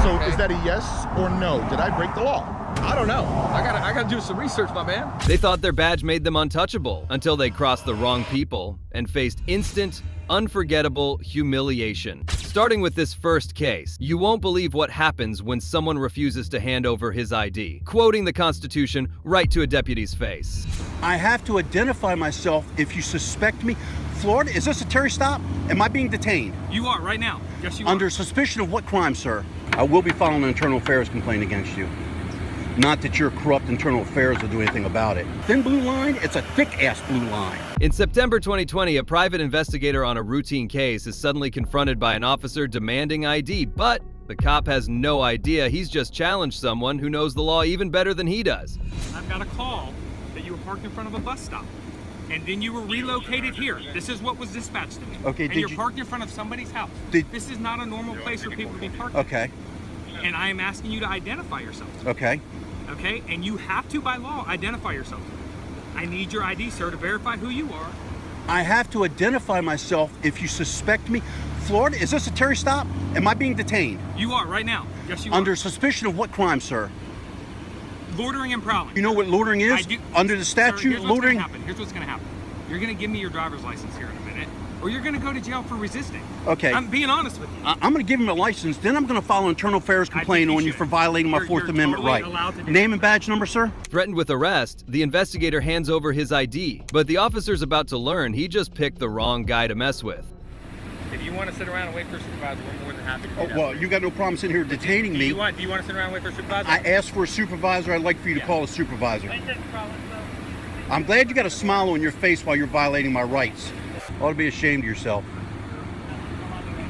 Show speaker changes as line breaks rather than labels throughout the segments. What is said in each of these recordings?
So is that a yes or no? Did I break the law?
I don't know. I gotta do some research, my man.
They thought their badge made them untouchable until they crossed the wrong people and faced instant, unforgettable humiliation. Starting with this first case, you won't believe what happens when someone refuses to hand over his ID, quoting the Constitution right to a deputy's face.
I have to identify myself if you suspect me. Florida, is this a Terry stop? Am I being detained?
You are right now. Yes, you are.
Under suspicion of what crime, sir? I will be filing an internal affairs complaint against you. Not that your corrupt internal affairs will do anything about it. Thin blue line, it's a thick-ass blue line.
In September 2020, a private investigator on a routine case is suddenly confronted by an officer demanding ID, but the cop has no idea he's just challenged someone who knows the law even better than he does.
I've got a call that you were parked in front of a bus stop, and then you were relocated here. This is what was dispatched to me.
Okay,
and you're parked in front of somebody's house. This is not a normal place for people to be parked.
Okay.
And I am asking you to identify yourself.
Okay.
Okay, and you have to, by law, identify yourself. I need your ID, sir, to verify who you are.
I have to identify myself if you suspect me. Florida, is this a Terry stop? Am I being detained?
You are right now. Yes, you are.
Under suspicion of what crime, sir?
Loitering and prowling.
You know what loitering is?
I do.
Under the statute,
sir,
loitering.
Here's what's going to happen. You're going to give me your driver's license here in a minute, or you're going to go to jail for resisting.
Okay.
I'm being honest with you.
I'm going to give him a license, then I'm going to file an internal affairs complaint on you for violating my Fourth Amendment right. Name and badge number, sir?
Threatened with arrest, the investigator hands over his ID, but the officer's about to learn he just picked the wrong guy to mess with.
If you want to sit around and wait for a supervisor, we're more than happy to do that.
Well, you got no problem sitting here detaining me.
Do you want to sit around and wait for a supervisor?
I asked for a supervisor. I'd like for you to call a supervisor. I'm glad you got a smile on your face while you're violating my rights. Ought to be ashamed of yourself.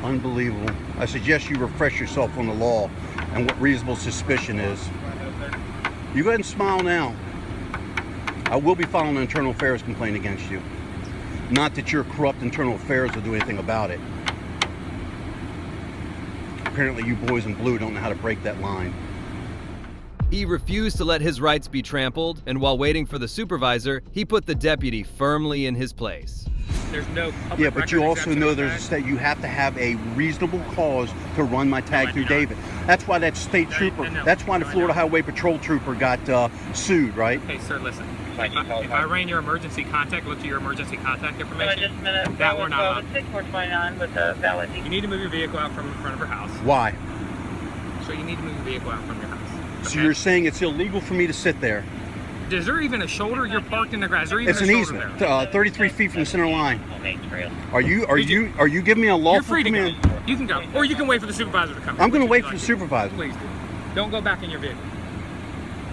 Unbelievable. I suggest you refresh yourself on the law and what reasonable suspicion is. You go ahead and smile now. I will be filing an internal affairs complaint against you. Not that your corrupt internal affairs will do anything about it. Apparently you boys in blue don't know how to break that line.
He refused to let his rights be trampled, and while waiting for the supervisor, he put the deputy firmly in his place.
There's no public
yeah, but you also know there's a
tag.
state, you have to have a reasonable cause to run my tag through David. That's why that state trooper, that's why the Florida Highway Patrol trooper got sued, right?
Hey, sir, listen. If I ran your emergency contact, looked at your emergency contact information,
Just a minute.
that we're not on.
6429 with a valid.
You need to move your vehicle out from in front of her house.
Why?
So you need to move your vehicle out from your house.
So you're saying it's illegal for me to sit there?
Is there even a shoulder? You're parked in the grass. Is there even
It's
a
an
shoulder
easement,
there?
33 feet from the center line. Are you giving me a lawful
You're free to
command?
go. You can go, or you can wait for the supervisor to come.
I'm going to wait
Which
for
would
the
you like
supervisor.
to do? Please do. Don't go back in your vehicle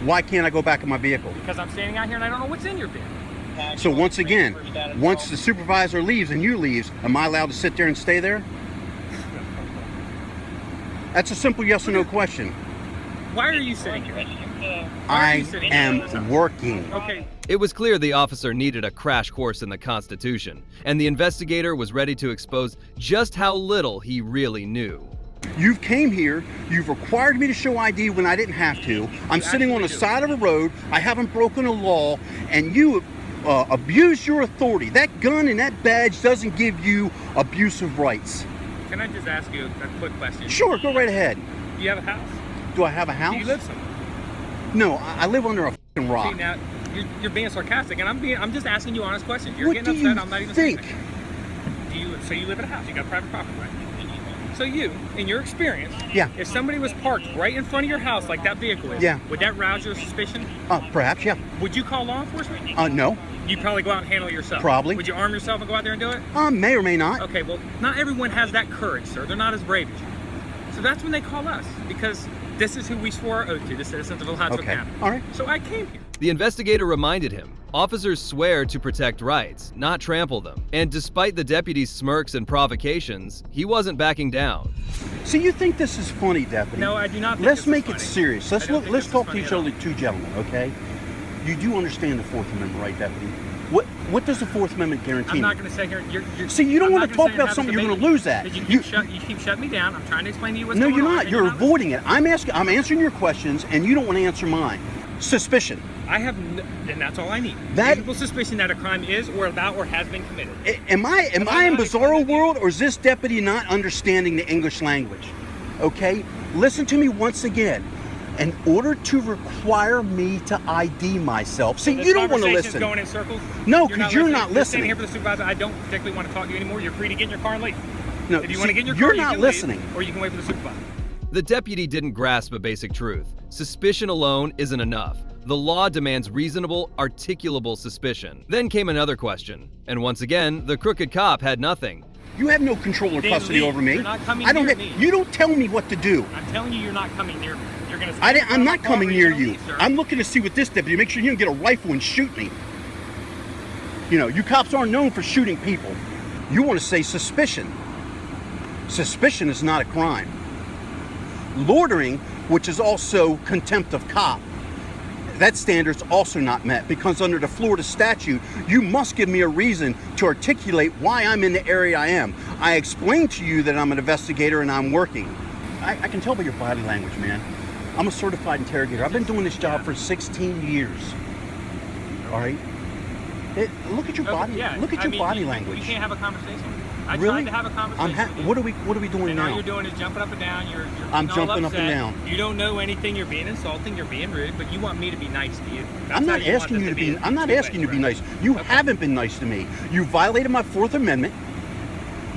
Why can't I go back in my vehicle?
because I'm standing out here and I don't know what's in your vehicle.
So once again, once the supervisor leaves and you leaves, am I allowed to sit there and stay there? That's a simple yes or no question.
Why are you sitting here?
I am working.
Okay.
It was clear the officer needed a crash course in the Constitution, and the investigator was ready to expose just how little he really knew.
You've came here, you've required me to show ID when I didn't have to. I'm sitting on the side of a road, I haven't broken a law, and you abused your authority. That gun and that badge doesn't give you abusive rights.
Can I just ask you a quick question?
Sure, go right ahead.
Do you have a house?
Do I have a house?
Do you live somewhere?
No, I live under a fucking rock.
See, now you're being sarcastic, and I'm just asking you honest questions. You're
What
getting
do
upset.
you
I'm not even
think?
saying anything. So you live in a house. You got private property, right? So you, in your experience,
Yeah.
if somebody was parked right in front of your house like that vehicle is,
Yeah.
would that rouse your suspicion?
Perhaps, yeah.
Would you call law enforcement?
No.
You'd probably go out and handle it yourself.
Probably.
Would you arm yourself and go out there and do it?
May or may not.
Okay, well, not everyone has that courage, sir. They're not as brave as you. So that's when they call us, because this is who we swore our oath to, the citizens of Ohio
Okay,
County.
all right.
So I came here.
The investigator reminded him, officers swear to protect rights, not trample them. And despite the deputy's smirks and provocations, he wasn't backing down.
So you think this is funny, Deputy?
No, I do not think
Let's
this is
make
funny.
it serious.
I
Let's
don't
look,
think
let's
this is
talk to
funny
each
at all.
other, two gentlemen, okay? You do understand the Fourth Amendment, right, Deputy? What does the Fourth Amendment guarantee?
I'm not going to sit here. You're,
See, you don't
I'm
want
not
to
gonna
talk
sit here
about
and
something,
have
you're
this
going to lose that.
debate. You keep shutting me down. I'm trying to explain to you what's
No,
going
you're
on.
not.
and
You're
not
avoiding it. I'm answering your questions, and you don't want to answer mine. Suspicion.
I have, and that's all I need.
That-
Reasonable suspicion that a crime is or about or has been committed.
Am I in
not
bizarro world, or is this deputy not understanding the English language? Okay, Listen to me once again. In order to require me to ID myself, see,
So
you don't want to
conversation's
listen.
going in circles?
No, because you're not
You're standing
listening.
here for the supervisor. I don't particularly want to talk to you anymore. You're free to get in your car and leave.
No,
If you
see,
want to get in your
you're
car, you
not
can
listening.
leave, or you can wait for the supervisor.
The deputy didn't grasp a basic truth. Suspicion alone isn't enough. The law demands reasonable, articulable suspicion. Then came another question, and once again, the crooked cop had nothing.
You have no control or
Then
custody
leave.
over me.
You're not coming
I don't.
near me.
You don't tell me what to do.
I'm telling you, you're not coming near me. You're going to.
I'm not coming near you.
Leave, sir.
I'm looking to see with this deputy. Make sure you don't get a rifle and shoot me. You know, you cops aren't known for shooting people. You want to say suspicion. Suspicion is not a crime. Loitering, which is also contempt of cop, that standard's also not met, because under the Florida statute, you must give me a reason to articulate why I'm in the area I am. I explained to you that I'm an investigator and I'm working. I can tell by your body language, man. I'm a certified interrogator. I've been doing this job for 16 years. All right? Look at your body.
Yeah,
Look at
I
your
mean,
body
you
language.
can't have a conversation. I
Really?
tried to have a conversation. with you.
What are we doing
And
now?
all you're doing is jumping up and down. You're
I'm
getting all
jumping up and
upset.
down.
You don't know anything. You're being insulting. You're being rude. But you want me to be nice to you. That's
I'm
how
not
you want
asking
this
you to be.
a
I'm not
two-way
asking you to be
threat.
nice. You haven't been nice to me. You violated my Fourth Amendment.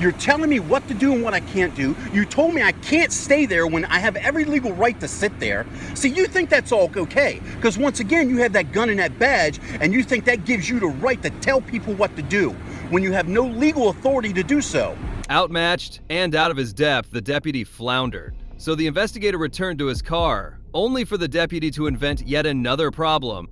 You're telling me what to do and what I can't do. You told me I can't stay there when I have every legal right to sit there. See, you think that's all okay. Because once again, you have that gun and that badge, and you think that gives you the right to tell people what to do when you have no legal authority to do so.
Outmatched and out of his depth, the deputy floundered. So the investigator returned to his car, only for the deputy to invent yet another problem.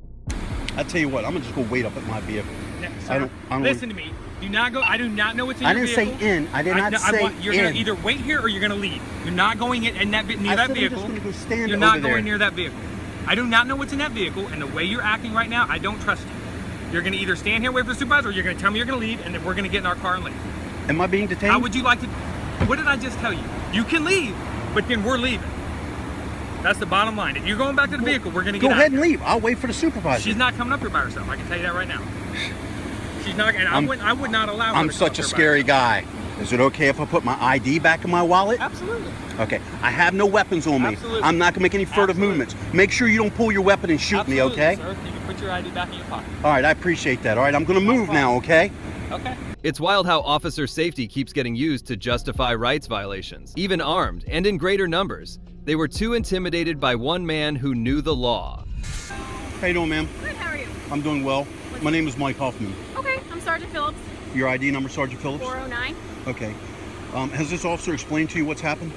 I tell you what, I'm gonna just go wait up at my vehicle.
Yeah,
I
sir,
don't
listen to me. Do not go. I do not know what's in
I
your
didn't
vehicle.
say in. I did not say
You're
in.
gonna either wait here or you're gonna leave. You're not going in that near
I
that
said
vehicle.
I'm just gonna go stand
You're
over
not
there.
going near that vehicle. I do not know what's in that vehicle, and the way you're acting right now, I don't trust you. You're gonna either stand here, wait for the supervisor, or you're gonna tell me you're gonna leave, and then we're gonna get in our car and leave.
Am I being detained?
How would you like to? What did I just tell you? You can leave, but then we're leaving. That's the bottom line. If you're going back to the vehicle, we're gonna
Go
get
ahead
out.
and leave. I'll wait for the supervisor.
She's not coming up here by herself. I can tell you that right now. She's not, and I would not allow her.
I'm
to come
such
up
a
here by
scary
herself.
guy. Is it okay if I put my ID back in my wallet?
Absolutely.
Okay. I have no weapons on me.
Absolutely.
I'm not gonna make any furtive
Absolutely.
movements. Make sure you don't pull your weapon and shoot me,
Absolutely,
okay?
Sir. You can put your ID back in your pocket.
All right, I appreciate that. All right, I'm gonna move now, okay?
Okay.
It's wild how officer safety keeps getting used to justify rights violations, even armed and in greater numbers. They were too intimidated by one man who knew the law.
How you doing, ma'am?
Good, how are you?
I'm doing well. My name is Mike Hoffman.
Okay, I'm Sergeant Phillips,
Your ID number, Sergeant Phillips?
409.
Okay. Has this officer explained to you what's happened?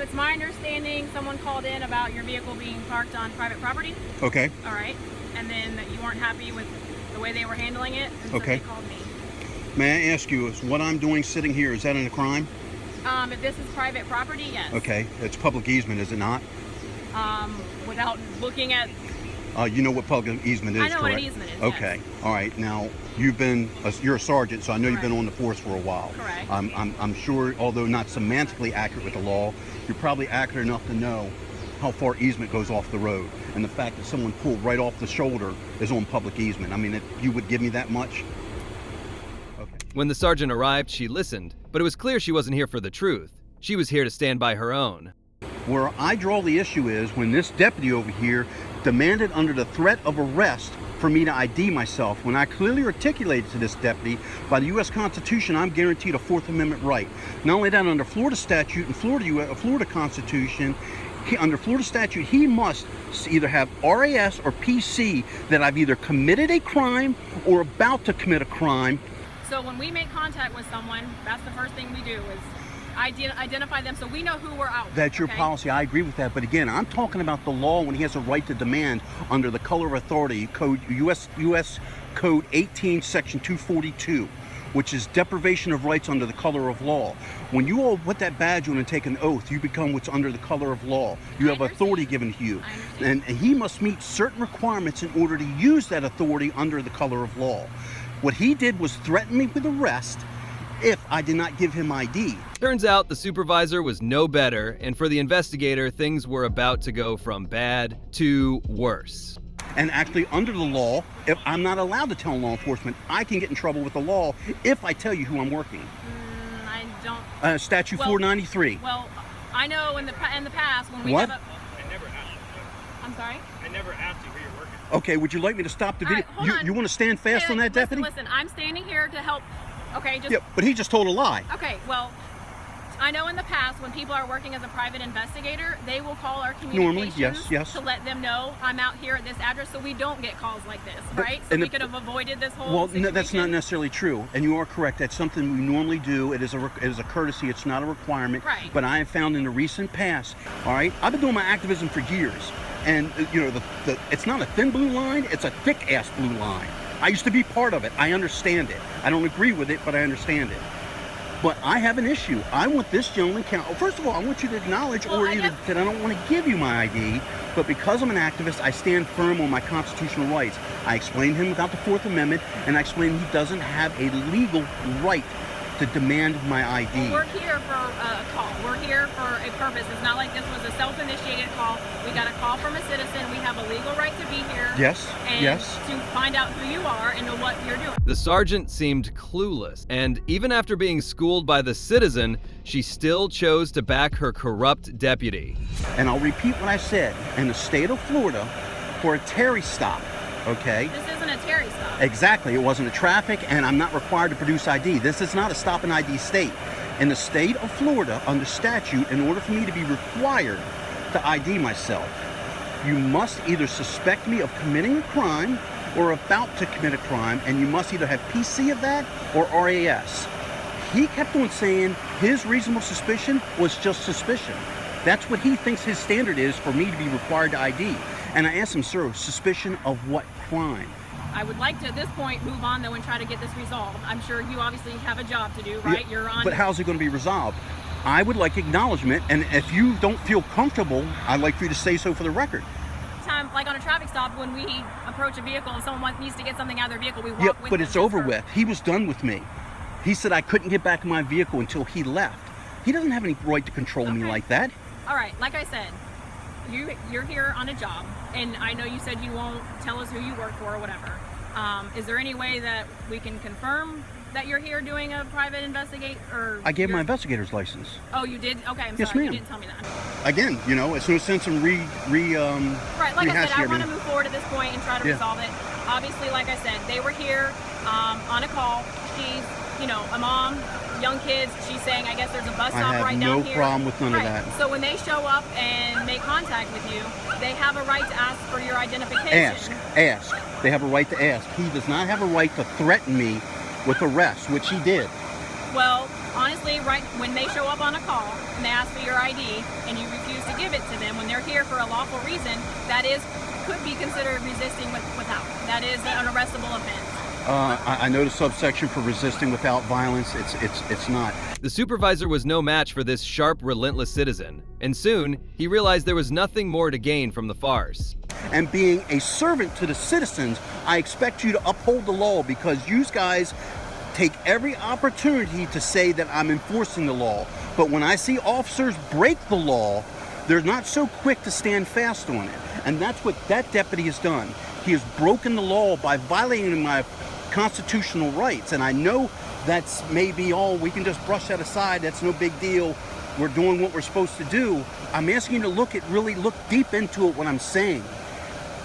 It's my understanding someone called in about your vehicle being parked on private property.
Okay.
All right. And then that you weren't happy with the way they were handling it. And
Okay.
So they called me.
May I ask you, is what I'm doing sitting here, is that a crime?
If this is private property, yes.
Okay. It's public easement, is it not?
Without looking at,
You know what public easement is,
I know
correct?
what an easement is,
Okay.
yes.
All right. Now, you're a sergeant, so I know you've been
Correct.
on the force for a while.
Correct.
I'm sure, although not semantically accurate with the law, you're probably accurate enough to know how far easement goes off the road. And the fact that someone pulled right off the shoulder is on public easement. I mean, if you would give me that much? Okay.
When the sergeant arrived, she listened, but it was clear she wasn't here for the truth. She was here to stand by her own.
Where I draw the issue is when this deputy over here demanded under the threat of arrest for me to ID myself, when I clearly articulated to this deputy, by the U.S. Constitution, I'm guaranteed a Fourth Amendment right. Not only that, under Florida statute and Florida Constitution, under Florida statute, he must either have RAS or PC that I've either committed a crime or about to commit a crime.
so when we make contact with someone, that's the first thing we do is identify them so we know who we're out with.
That's your
okay?
policy. I agree with that. But again, I'm talking about the law when he has a right to demand under the color of authority code, U.S. Code 18, Section 242, which is deprivation of rights under the color of law. When you all put that badge on and take an oath, you become what's under the color of law. You have authority given to you. And he must meet certain requirements in order to use that authority under the color of law. What he did was threaten me with arrest if I did not give him ID.
Turns out the supervisor was no better, and for the investigator, things were about to go from bad to worse.
And actually, under the law, if I'm not allowed to tell law enforcement, I can get in trouble with the law if I tell you who I'm working.
I don't.
Statute
Well-
493.
Well, I know in the past when we
What?
have
I never asked you.
I'm sorry?
I never asked you where you're working.
Okay, would you like me to stop the
All
video?
right, hold on.
You want to stand fast
Hey,
on that, deputy?
Listen, I'm standing here to help. Okay, just
Yeah, but he just told a lie.
okay. Well, I know in the past when people are working as a private investigator, they will call our
Normally,
communications
yes.
to let them know I'm out here at this address, so we don't get calls like this, right? So
and
we
the-
could have avoided this whole
Well,
situation.
no, that's not necessarily true, and you are correct. That's something we normally do. It is a courtesy. It's not a requirement.
Right.
But I have found in the recent past, all right, I've been doing my activism for years, and you know, it's not a thin blue line. It's a thick ass blue line. I used to be part of it. I understand it. I don't agree with it, but I understand it. But I have an issue. I want this gentleman first of all, I want you to acknowledge
Well, I
either
guess-
that I don't want to give you my ID, but because I'm an activist, I stand firm on my constitutional rights. I explained to him about the Fourth Amendment, and I explained he doesn't have a legal right to demand my ID.
Well, we're here for a call. We're here for a purpose. It's not like this was a self-initiated call. We got a call from a citizen. We have a legal right to be here.
Yes,
And
yes.
to find out who you are and know what you're doing.
The sergeant seemed clueless, and even after being schooled by the citizen, she still chose to back her corrupt deputy.
And I'll repeat what I said. In the state of Florida, for a Terry stop, okay?
This isn't a Terry stop.
Exactly. It wasn't a traffic, and I'm not required to produce ID. This is not a stop and ID state. In the state of Florida, under statute, in order for me to be required to ID myself, you must either suspect me of committing a crime or about to commit a crime, and you must either have PC of that or RAS. He kept on saying his reasonable suspicion was just suspicion. That's what he thinks his standard is for me to be required to ID. And I asked him, sir, suspicion of what crime?
I would like to, at this point, move on, though, and try to get this resolved. I'm sure you obviously have a job to do, right?
Yeah,
You're on.
But how's it going to be resolved? I would like acknowledgement, and if you don't feel comfortable, I'd like for you to say so for the record.
Time, like on a traffic stop, when we approach a vehicle, if someone needs to get something out of their vehicle, we walk
Yeah,
with
but
them
it's
just
over
for-
with. He was done with me. He said I couldn't get back in my vehicle until he left. He doesn't have any right to control me
Okay.
like that.
All right, like I said, you're here on a job, and I know you said you won't tell us who you work for or whatever. Is there any way that we can confirm that you're here doing a private investigate? Or
I gave my
you're-
investigator's license.
Oh, you did? Okay, I'm
Yes,
sorry.
ma'am.
You didn't tell me that.
Again, you know, as soon as since some
Right, like I
rehash
said, I
here,
want to
man.
move forward at this point and try to
Yeah.
resolve it. Obviously, like I said, they were here on a call. She's, a mom, young kids. She's saying, I guess there's a bus
I
stop
have
right
no
down here.
problem with none of
Right.
that.
So when they show up and make contact with you, they have a right to ask for your identification.
Ask. They have a right to ask. He does not have a right to threaten me with arrest, which he did.
Well, honestly, right when they show up on a call and they ask for your ID and you refuse to give it to them when they're here for a lawful reason, that could be considered resisting without. That is an arrestable offense.
I know the subsection for resisting without violence. It's not.
The supervisor was no match for this sharp, relentless citizen, and soon he realized there was nothing more to gain from the farce.
And being a servant to the citizens, I expect you to uphold the law because you guys take every opportunity to say that I'm enforcing the law. But when I see officers break the law, they're not so quick to stand fast on it. And that's what that deputy has done. He has broken the law by violating my constitutional rights. And I know that's maybe all, we can just brush that aside. That's no big deal. We're doing what we're supposed to do. I'm asking you to really look deep into it, what I'm saying.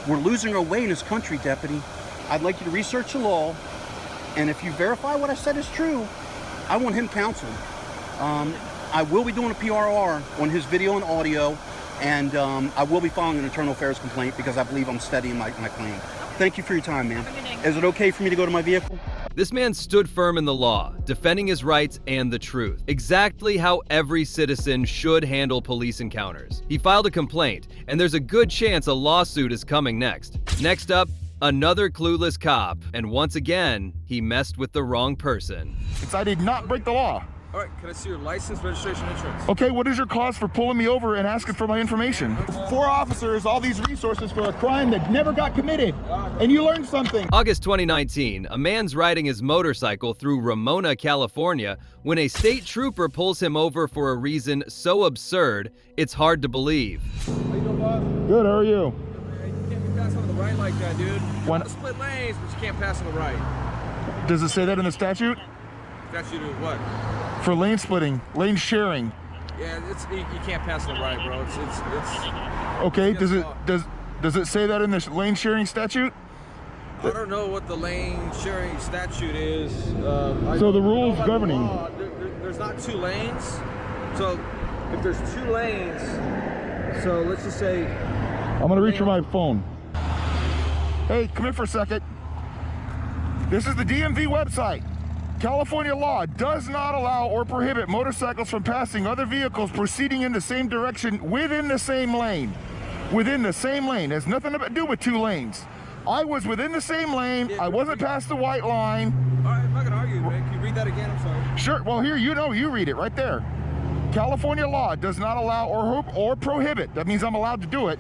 We're losing our way in this country, deputy. I'd like you to research the law. And if you verify what I said is true, I want him counseled. I will be doing a PRR on his video and audio, and I will be filing an internal affairs complaint because I believe I'm steadying my claim. Thank you for your time, man.
Have a good day.
Is it okay for me to go to my vehicle?
This man stood firm in the law, defending his rights and the truth, exactly how every citizen should handle police encounters. He filed a complaint, and there's a good chance a lawsuit is coming next. Next up, another clueless cop, and once again, he messed with the wrong person.
I did not break the law.
All right, can I see your license, registration, insurance?
Okay, what is your cause for pulling me over and asking for my information? 4 officers, all these resources for a crime that never got committed. And you learned something.
August 2019, a man's riding his motorcycle through Ramona, California, when a state trooper pulls him over for a reason so absurd, it's hard to believe.
How you doing, boss?
Good, how are you?
Man, you can't be passing on the right like that, dude. You
When-
want to split lanes, but you can't pass on the right.
Does it say that in the statute?
Got you to what?
For lane splitting, lane sharing.
Yeah, you can't pass on the right, bro. It's
Okay,
against the law.
does it say that in the lane sharing statute?
I don't know what the lane sharing statute is.
So the rules governing.
There's not 2 lanes. So if there's 2 lanes, so let's just say.
I'm gonna reach for my phone. Hey, come here for a second. This is the DMV website. California law does not allow or prohibit motorcycles from passing other vehicles proceeding in the same direction within the same lane. Within the same lane. Has nothing to do with 2 lanes. I was within the same lane. I wasn't past the white line.
All right, I'm not gonna argue, man. Can you read that again? I'm sorry.
Sure. Well, here, you read it right there. California law does not allow or prohibit, that means I'm allowed to do it,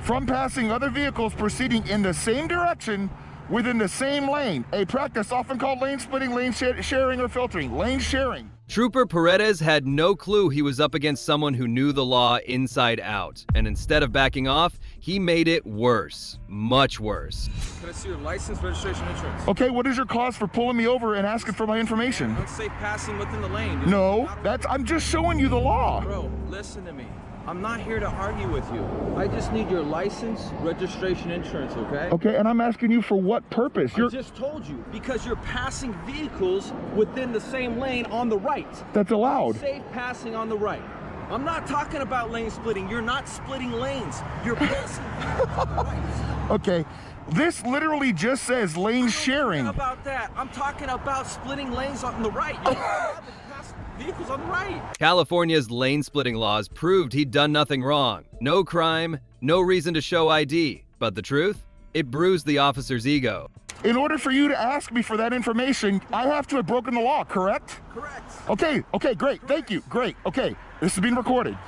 from passing other vehicles proceeding in the same direction within the same lane. A practice often called lane splitting, lane sharing, or filtering. Lane sharing.
Trooper Paredes had no clue he was up against someone who knew the law inside out. And instead of backing off, he made it worse. Much worse.
Can I see your license, registration, insurance?
Okay, what is your cause for pulling me over and asking for my information?
Unsafe passing within the lane. Dude.
No, I'm just showing you the law.
Bro, listen to me. I'm not here to argue with you. I just need your license, registration, insurance, okay?
Okay, and I'm asking you for what purpose?
I just told you, because you're passing vehicles within the same lane on the right.
That's allowed.
Safe passing on the right. I'm not talking about lane splitting. You're not splitting lanes. You're passing vehicles on the right.
Okay, this literally just says lane sharing.
I'm not talking about that. I'm talking about splitting lanes on the right. You're allowed to pass vehicles on the right.
California's lane splitting laws proved he'd done nothing wrong. No crime, no reason to show ID. But the truth? It bruised the officer's ego.
In order for you to ask me for that information, I have to have broken the law, correct?
Correct.
Okay, great, thank you, great, okay. This is being recorded.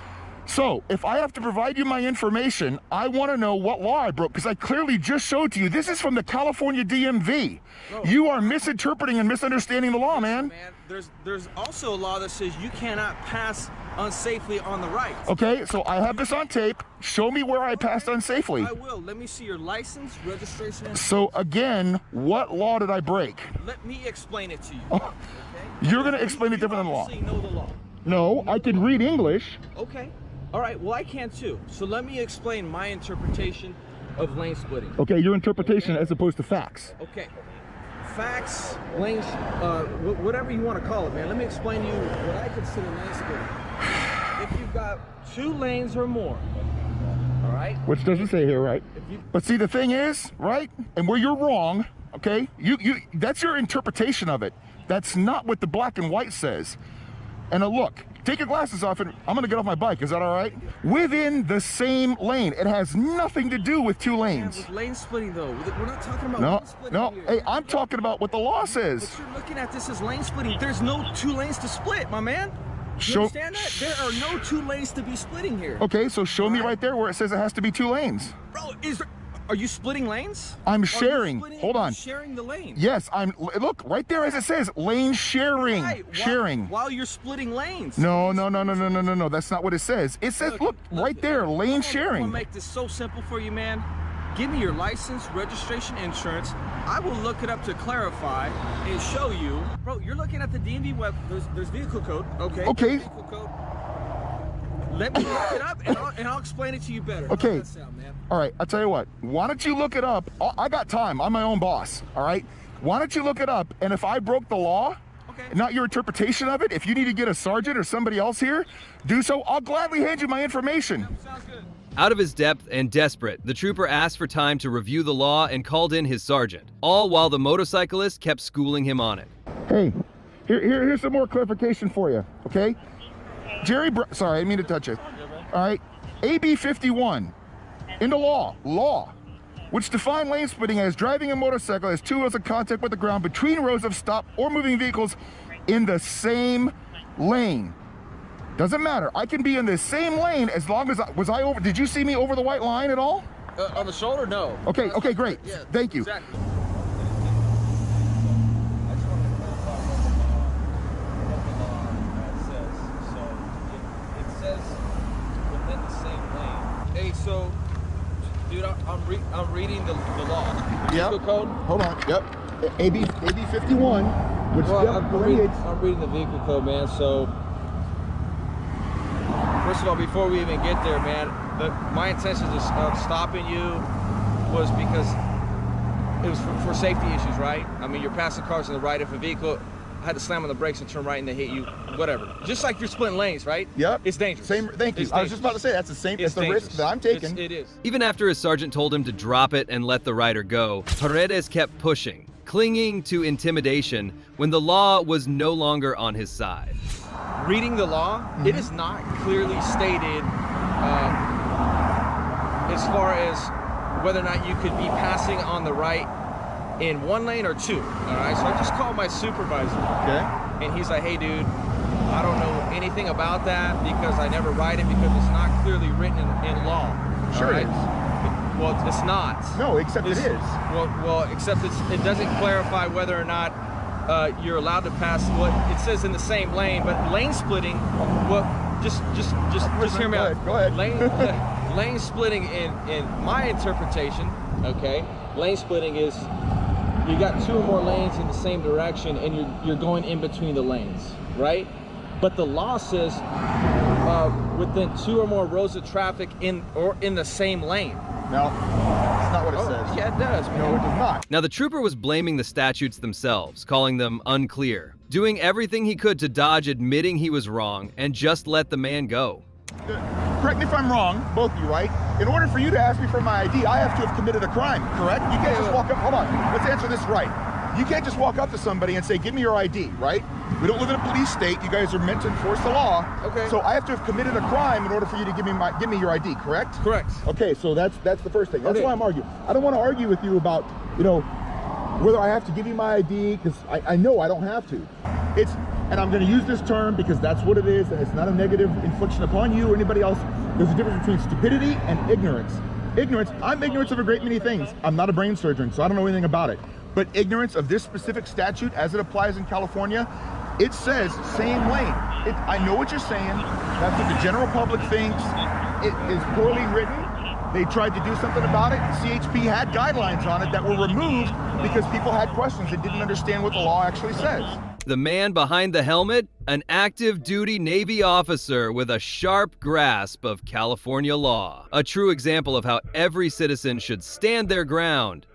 So, if I have to provide you my information, I want to know what law I broke, because I clearly just showed to you. This is from the California DMV.
Bro.
You are misinterpreting and misunderstanding the law, man.
There's also a law that says you cannot pass unsafely on the right.
Okay, so I have this on tape. Show me where I passed unsafely.
I will. Let me see your license, registration, and...
So again, what law did I break?
Let me explain it to you.
Oh,
Okay?
you're going to explain it different than the law.
You know the law.
No, I can read English.
Okay. All right, well, I can too. So let me explain my interpretation of lane splitting.
Okay, your interpretation as opposed to facts.
Okay. Facts, lanes, whatever you want to call it, man. Let me explain to you what I consider lane splitting. If you've got 2 lanes or more, all right?
Which doesn't say here, right? But see, the thing is, right? And where you're wrong, okay? That's your interpretation of it. That's not what the black and white says. And look, take your glasses off and I'm gonna get off my bike, is that all right? Within the same lane. It has nothing to do with 2 lanes.
Yeah, with lane splitting though, we're not talking about
No,
lane splitting
no,
here.
hey, I'm talking about what the law says.
But you're looking at this as lane splitting. There's no 2 lanes to split, my man. You understand that? There are no 2 lanes to be splitting here.
Okay, so show me right there where it says it has to be 2 lanes.
Bro, are you splitting lanes?
I'm sharing. Hold on.
Sharing the lane.
Yes, look, right there as it says, lane sharing.
Right,
Sharing.
While you're splitting lanes.
No, that's not what it says. It says, look, right there, lane
I'm
sharing.
gonna make this so simple for you, man. Give me your license, registration, insurance. I will look it up to clarify and show you. Bro, you're looking at the DMV web. There's vehicle code. Okay.
Okay.
Vehicle code. Let me look it up and I'll explain it to you better.
Okay.
How does that sound, man?
All right, I'll tell you what. Why don't you look it up? I got time. I'm my own boss, all right? Why don't you look it up? And if I broke the law,
Okay.
not your interpretation of it, if you need to get a sergeant or somebody else here, do so. I'll gladly hand you my information.
Sounds good.
Out of his depth and desperate, the trooper asked for time to review the law and called in his sergeant, all while the motorcyclist kept schooling him on it.
Hey, here's some more clarification for you, okay? Sorry, I didn't mean to touch it. All right, AB 51, into law, which define lane splitting as driving a motorcycle as 2 wheels in contact with the ground between rows of stopped or moving vehicles in the same lane. Doesn't matter. I can be in the same lane as long as did you see me over the white line at all?
On the shoulder, no.
Okay, great.
Yeah,
Thank you.
Exactly. Hey, so, dude, I'm reading the law.
Yep.
Vehicle code.
Hold on. Yep. AB 51, which
Well, I'm reading the vehicle code, man. So, First of all, before we even get there, man, my intention of stopping you was because it was for safety issues, right? I mean, you're passing cars on the right. If a vehicle had to slam on the brakes and turn right and they hit you, whatever. Just like you're splitting lanes, right?
Yep.
It's dangerous.
Thank you. I was just about to say, that's the same. It's the risk that I'm taking.
It is.
Even after his sergeant told him to drop it and let the rider go, Paredes kept pushing, clinging to intimidation when the law was no longer on his side.
Reading the law, it is not clearly stated as far as whether or not you could be passing on the right in one lane or two. All right, so I just called my supervisor.
Okay.
And he's like, hey, dude, I don't know anything about that because I never write it because it's not clearly written in law.
Sure
right?
it is.
Well, it's not.
No, except it is.
Well, except it doesn't clarify whether or not you're allowed to pass what it says in the same lane, but lane splitting, well, just hear me out.
Go ahead.
Lane splitting in my interpretation, okay, lane splitting is you got two or more lanes in the same direction and you're going in between the lanes, right? But the law says within two or more rows of traffic in the same lane.
No, that's not what it says.
Yeah, it does, man.
No, it does not.
Now, the trooper was blaming the statutes themselves, calling them unclear, doing everything he could to dodge admitting he was wrong and just let the man go.
Correct me if I'm wrong, both of you, right? In order for you to ask me for my ID, I have to have committed a crime, correct? You can't just walk up, hold on, let's answer this right. You can't just walk up to somebody and say, give me your ID, right? We don't live in a police state. You guys are meant to enforce the law.
Okay.
So I have to have committed a crime in order for you to give me your ID, correct?
Correct.
Okay, so that's the first thing. That's
Okay.
why I'm arguing. I don't want to argue with you about, whether I have to give you my ID, because I know I don't have to. And I'm going to use this term because that's what it is, and it's not a negative infliction upon you or anybody else. There's a difference between stupidity and ignorance. Ignorance, I'm ignorant of a great many things. I'm not a brain surgeon, so I don't know anything about it. But ignorance of this specific statute as it applies in California, it says same lane. I know what you're saying. That's what the general public thinks. It is poorly written. They tried to do something about it. CHP had guidelines on it that were removed because people had questions and didn't understand what the law actually says.
The man behind the helmet, an active duty Navy officer with a sharp grasp of California law. A true example of how every citizen should stand their ground.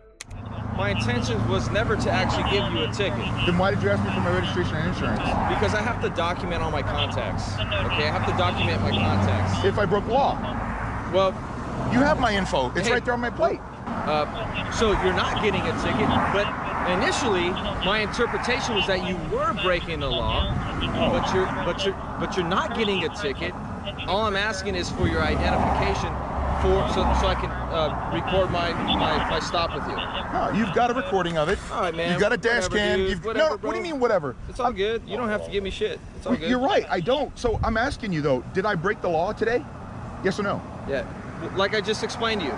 My intention was never to actually give you a ticket.
Then why did you ask me for my registration and insurance?
Because I have to document all my contacts. Okay, I have to document my contacts.
If I broke law.
Well,
you have my info. It's right there on my plate.
So you're not getting a ticket, but initially my interpretation was that you were breaking the law, but you're not getting a ticket. All I'm asking is for your identification so I can record my stop with you.
No, you've got a recording of it.
All right, man.
You've got a dash cam.
Whatever,
what do you mean whatever?
It's all good. You don't have to give me shit. It's all good.
You're right. I don't. So I'm asking you though, did I break the law today? Yes or no?
Yeah. Like I just explained to you.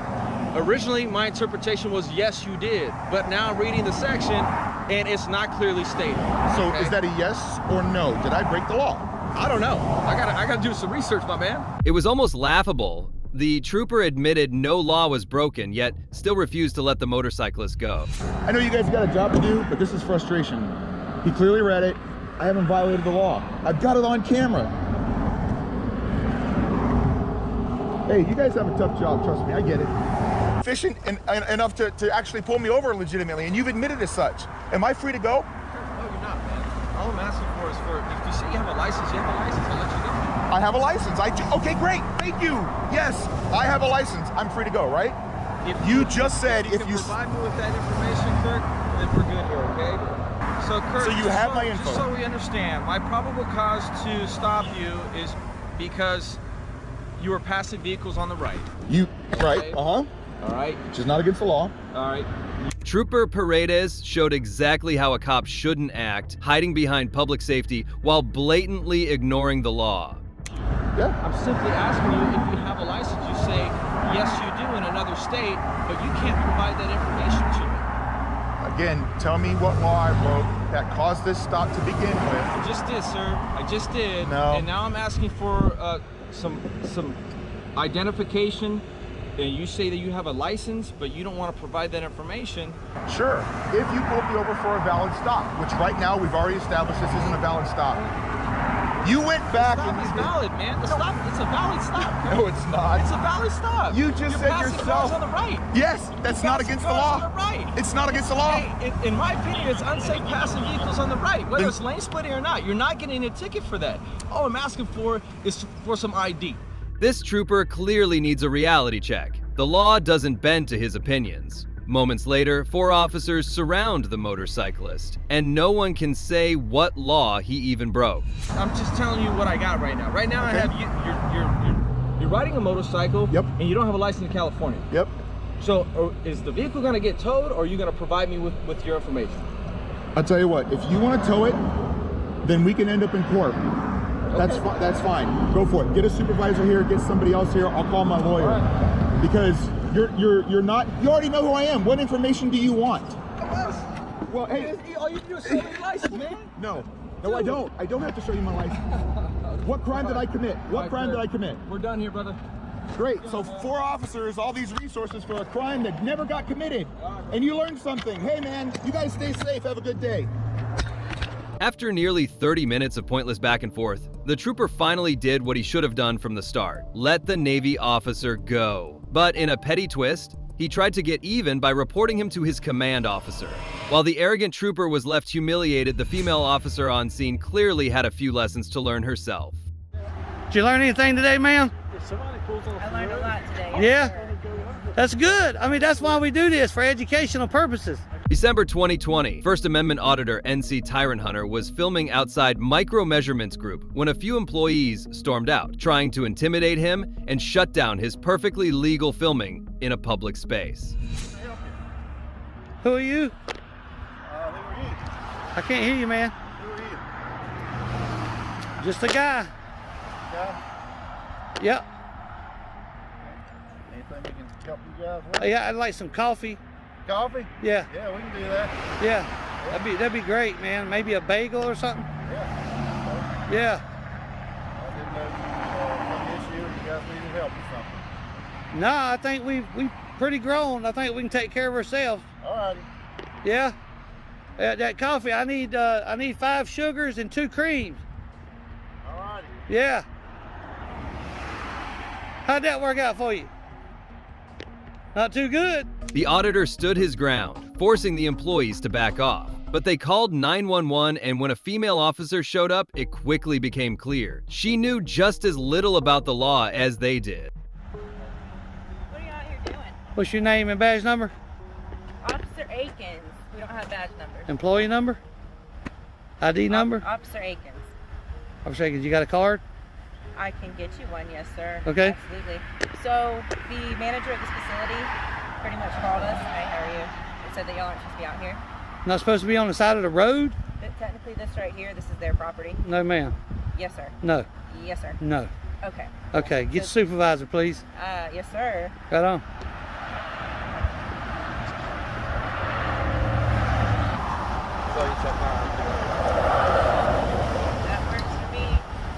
Originally, my interpretation was yes, you did. But now I'm reading the section, and it's not clearly stated.
So
okay?
is that a yes or no? Did I break the law?
I don't know. I gotta do some research, my man.
It was almost laughable. The trooper admitted no law was broken, yet still refused to let the motorcyclist go.
I know you guys got a job to do, but this is frustration. He clearly read it. I haven't violated the law. I've got it on camera. Hey, you guys have a tough job, trust me, I get it. Efficient enough to actually pull me over legitimately, and you've admitted as such. Am I free to go?
No, you're not, man. All I'm asking for is if you say you have a license, you have a license, I'll let you go.
I have a license. I do. Okay, great. Thank you. Yes, I have a license. I'm free to go, right? You just said if you
provide me with that information, Kirk, then we're good here, okay? So, Kirk,
so you have my info.
Just so we understand, my probable cause to stop you is because you were passing vehicles on the right.
Right?
Okay.
All
right.
Which is not against the law.
All right.
Trooper Paredes showed exactly how a cop shouldn't act, hiding behind public safety while blatantly ignoring the law.
Yeah.
I'm simply asking you if you have a license. You say, yes, you do in another state, but you can't provide that information to me.
Again, tell me what law I broke that caused this stop to begin with.
I just did, sir. I just did.
No.
And now I'm asking for some identification. And you say that you have a license, but you don't want to provide that information.
Sure. If you pulled me over for a valid stop, which right now we've already established this isn't a valid stop. You went back and
It's
you did.
valid, man. The stop, it's a valid stop.
No, it's not.
It's a valid stop.
You just
You're
said
passing
yourself.
cars on the right.
Yes, that's not against the law.
On the right.
It's not against the law.
Hey, in my opinion, it's unsafe passing vehicles on the right, whether
Then-
it's lane splitting or not. You're not getting a ticket for that. All I'm asking for is for some ID.
This trooper clearly needs a reality check. The law doesn't bend to his opinions. Moments later, 4 officers surround the motorcyclist, and no one can say what law he even broke.
I'm just telling you what I got right now. Right now, I have you're riding a motorcycle,
Yep.
and you don't have a license in California.
Yep.
So, is the vehicle going to get towed, or are you going to provide me with your information?
I'll tell you what, if you want to tow it, then we can end up in court. That's that's fine. Go for it. Get a supervisor here, get somebody else here. I'll call my lawyer. Because you're not, you already know who I am. What information do you want? Well, hey,
All you do is show me your license, man.
no, I don't. I don't have to show you my license. What crime did I commit? What crime did I commit?
We're done here, brother.
Great, so 4 officers, all these resources for a crime that never got committed. And you learned something. Hey man, you guys stay safe, have a good day.
After nearly 30 minutes of pointless back and forth, the trooper finally did what he should have done from the start: let the Navy officer go. But in a petty twist, he tried to get even by reporting him to his command officer. While the arrogant trooper was left humiliated, the female officer on scene clearly had a few lessons to learn herself.
Did you learn anything today, ma'am?
I learned a lot today.
Yeah? That's good. I mean, that's why we do this, for educational purposes.
December 2020, First Amendment auditor NC Tyrant Hunter was filming outside Micro Measurements Group when a few employees stormed out, trying to intimidate him and shut down his perfectly legal filming in a public space.
Who are you?
Who are you?
I can't hear you, man.
Who are you?
Just a guy. Yep.
Anything we can help you guys with?
Yeah, I'd like some coffee.
Coffee?
Yeah,
Yeah, we can do that.
yeah. That'd be great, man. Maybe a bagel or something.
Yeah.
Yeah.
I didn't know if an issue or you guys needed help with something.
No, I think we pretty grown. I think we can take care of ourselves.
All righty.
Yeah. That coffee, I need 5 sugars and 2 creams.
All righty.
Yeah. How'd that work out for you? Not too good.
The auditor stood his ground, forcing the employees to back off. But they called 911, and when a female officer showed up, it quickly became clear she knew just as little about the law as they did.
What are you out here doing?
What's your name and badge number?
Officer Akins. We don't have badge numbers.
Employee number? ID number?
Officer Akins.
Officer Akins, you got a card?
I can get you one, yes, sir.
Okay.
Absolutely. So the manager of this facility pretty much called us. Hi, how are you? It said that y'all aren't supposed to be out here.
Not supposed to be on the side of the road?
But technically, this right here, this is their property.
No, ma'am.
Yes, sir.
No.
Yes, sir.
No.
Okay.
Okay, get the supervisor, please.
Yes, sir.
Right on.
That works for me.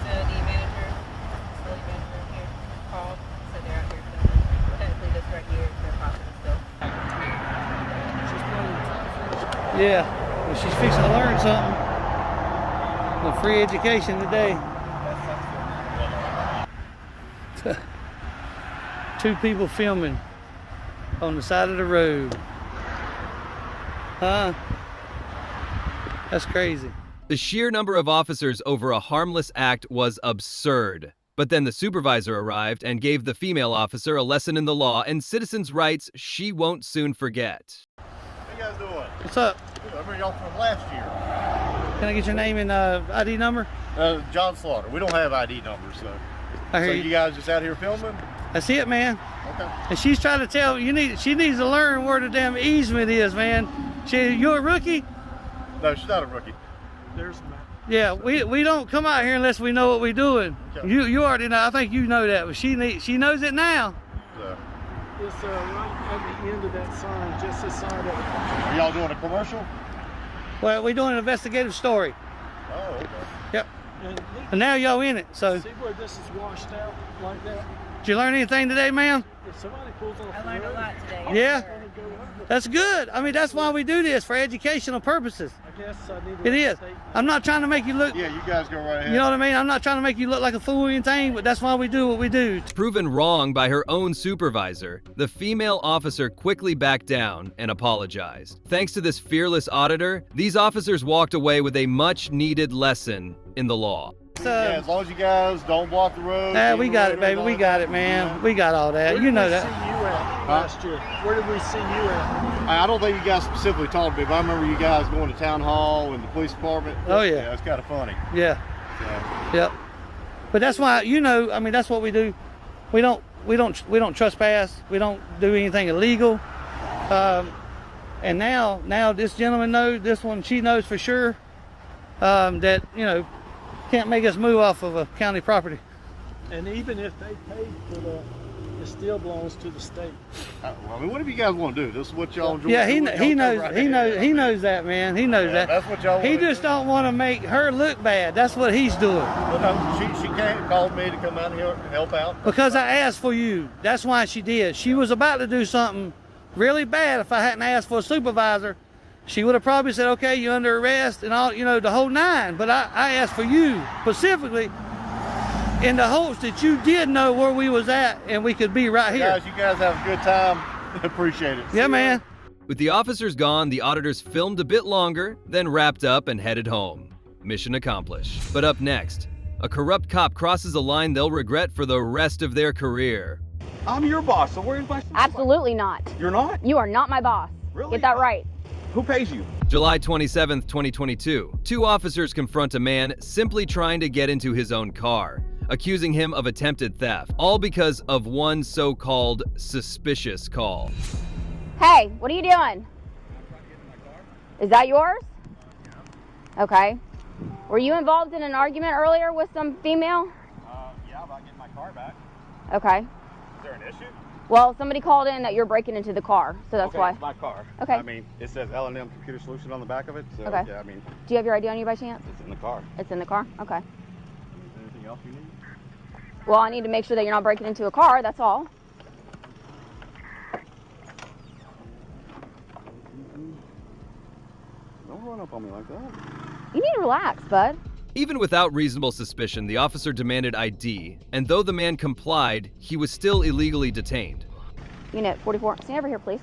So the manager, facility manager here, called. So they're out here filming. Technically, this right here is their property still.
Yeah. Well, she's fixing to learn something. A free education today. 2 people filming on the side of the road. Huh? That's crazy.
The sheer number of officers over a harmless act was absurd. But then the supervisor arrived and gave the female officer a lesson in the law and citizens' rights she won't soon forget.
How you guys doing?
What's up?
I remember y'all from last year.
Can I get your name and ID number?
John Slaughter. We don't have ID numbers, so.
I hear
So
you.
you guys just out here filming?
That's it, man.
Okay.
And she's trying to tell she needs to learn where the damn easement is, man. You're a rookie?
No, she's not a rookie.
Yeah, we don't come out here unless we know what we're doing.
Okay.
You already know. I think you know that, but she knows it now.
So.
It's right at the end of that sign, just this side of it.
Are y'all doing a commercial?
Well, we're doing an investigative story.
Oh, okay.
Yep.
And
And now y'all in it. So,
see where this is washed out like that?
did you learn anything today, ma'am?
If somebody pulls off
I
the
learned a
road,
lot today.
Yeah.
it's gonna go under.
That's good. I mean, that's why we do this, for educational purposes.
I guess I need to
It
let the
is.
state-
I'm not trying to make you look,
Yeah, you guys go right ahead.
you know what I mean? I'm not trying to make you look like a fool or anything, but that's why we do what we do.
Proven wrong by her own supervisor, the female officer quickly backed down and apologized. Thanks to this fearless auditor, these officers walked away with a much-needed lesson in the law.
So,
Yeah, as long as you guys don't block the road.
yeah,
keep
we
the
got
road
it, baby. We got it, man. We got all that.
Where
You
did
know
we
that.
see you at last year? Where did we see you at?
I don't think you guys specifically talked to me, but I remember you guys going to town hall and the police department.
Oh, yeah.
Yeah, it's kind of funny.
Yeah.
So,
Yep. But that's why, you know, I mean, that's what we do. We don't trespass. We don't do anything illegal. And now this gentleman knows, this one, she knows for sure that, you know, can't make us move off of a county property.
And even if they paid for the, it still belongs to the state.
well, I mean, whatever you guys want to do, this is what y'all enjoy.
Yeah, he
doing.
knows,
Y'all
he
come
knows,
right
he
ahead.
knows, he knows that, man. He knows
Yeah,
that.
that's what y'all
He
wanna
just
do.
don't want to make her look bad. That's what he's doing.
Well, no, she called me to come out here and help out.
Because I asked for you. That's why she did. She was about to do something really bad. If I hadn't asked for a supervisor, she would have probably said, okay, you're under arrest and all, you know, the whole nine. But I asked for you specifically in the hopes that you did know where we was at and we could be right here.
Guys, you guys have a good time. Appreciate it.
Yeah, man.
With the officers gone, the auditors filmed a bit longer, then wrapped up and headed home. Mission accomplished. But up next, a corrupt cop crosses a line they'll regret for the rest of their career.
I'm your boss, so where's my...
Absolutely not.
You're not?
You are not my boss.
Really?
Get that right.
Who pays you?
July 27th, 2022. Two officers confront a man simply trying to get into his own car, accusing him of attempted theft, all because of one so-called suspicious call.
Hey, what are you doing? Is that yours? Okay. Were you involved in an argument earlier with some female?
Yeah, about getting my car back.
Okay.
Is there an issue?
Well, somebody called in that you're breaking into the car, so that's why.
It's my car.
Okay.
I mean, it says L&M Computer Solution on the back of it, so
Okay.
yeah, I mean,
Do you have your ID on you by chance?
it's in the car.
It's in the car? Okay.
Anything else you need?
Well, I need to make sure that you're not breaking into a car, that's all.
Don't run up on me like that.
You need to relax, bud.
Even without reasonable suspicion, the officer demanded ID, and though the man complied, he was still illegally detained.
Unit 44, stand over here, please.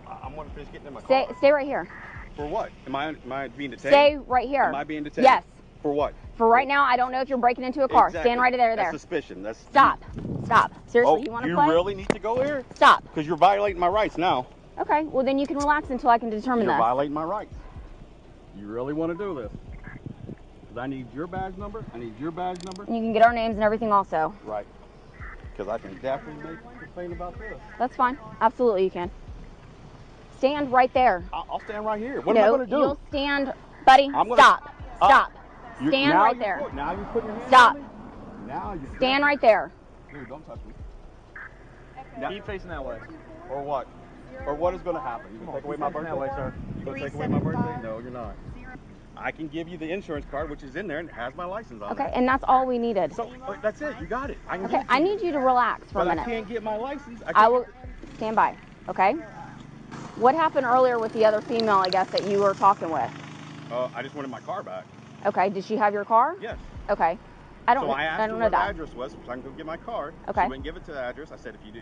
I'm going to finish getting in my car.
Stay right here.
For what? Am I being detained?
Stay right here.
Am I being detained?
Yes.
For what?
For right now, I don't know if you're breaking into a car.
Exactly.
Stand right there.
That's suspicion. That's
Stop. Stop. Seriously,
Oh,
you want to
you
play?
really need to go here?
Stop.
Because you're violating my rights now.
Okay, well then you can relax until I can determine
You're
this.
violating my rights. You really want to do this? Because I need your badge number. I need your badge number.
You can get our names and everything also.
Right. Because I can definitely make a complaint about this.
That's fine. Absolutely, you can. Stand right there.
I'll stand right here. What am I
No,
going to do?
you'll stand, buddy.
I'm gonna-
Stop. Stop.
You-
Stand
now
right
you
there.
Now you put your hand
Stop.
on me? Now you
Stand right there.
Dude, don't touch me.
Keep facing that way.
Or what? Or what is going to happen? You going to take away my birthday?
sir.
You going to take away my birthday? No, you're not. I can give you the insurance card, which is in there and it has my license on
Okay,
it.
and that's all we needed.
So that's it. You got it. I can
Okay,
give it to
I need you to relax for
but
a
I
minute.
can't get my license.
I will stand by, okay? What happened earlier with the other female, I guess, that you were talking with?
I just wanted my car back.
Okay, did she have your car?
Yes.
Okay. I don't
So I asked her
know
where the
that.
address was, so I can go get my card.
Okay.
She wouldn't give it to the address. I said, if you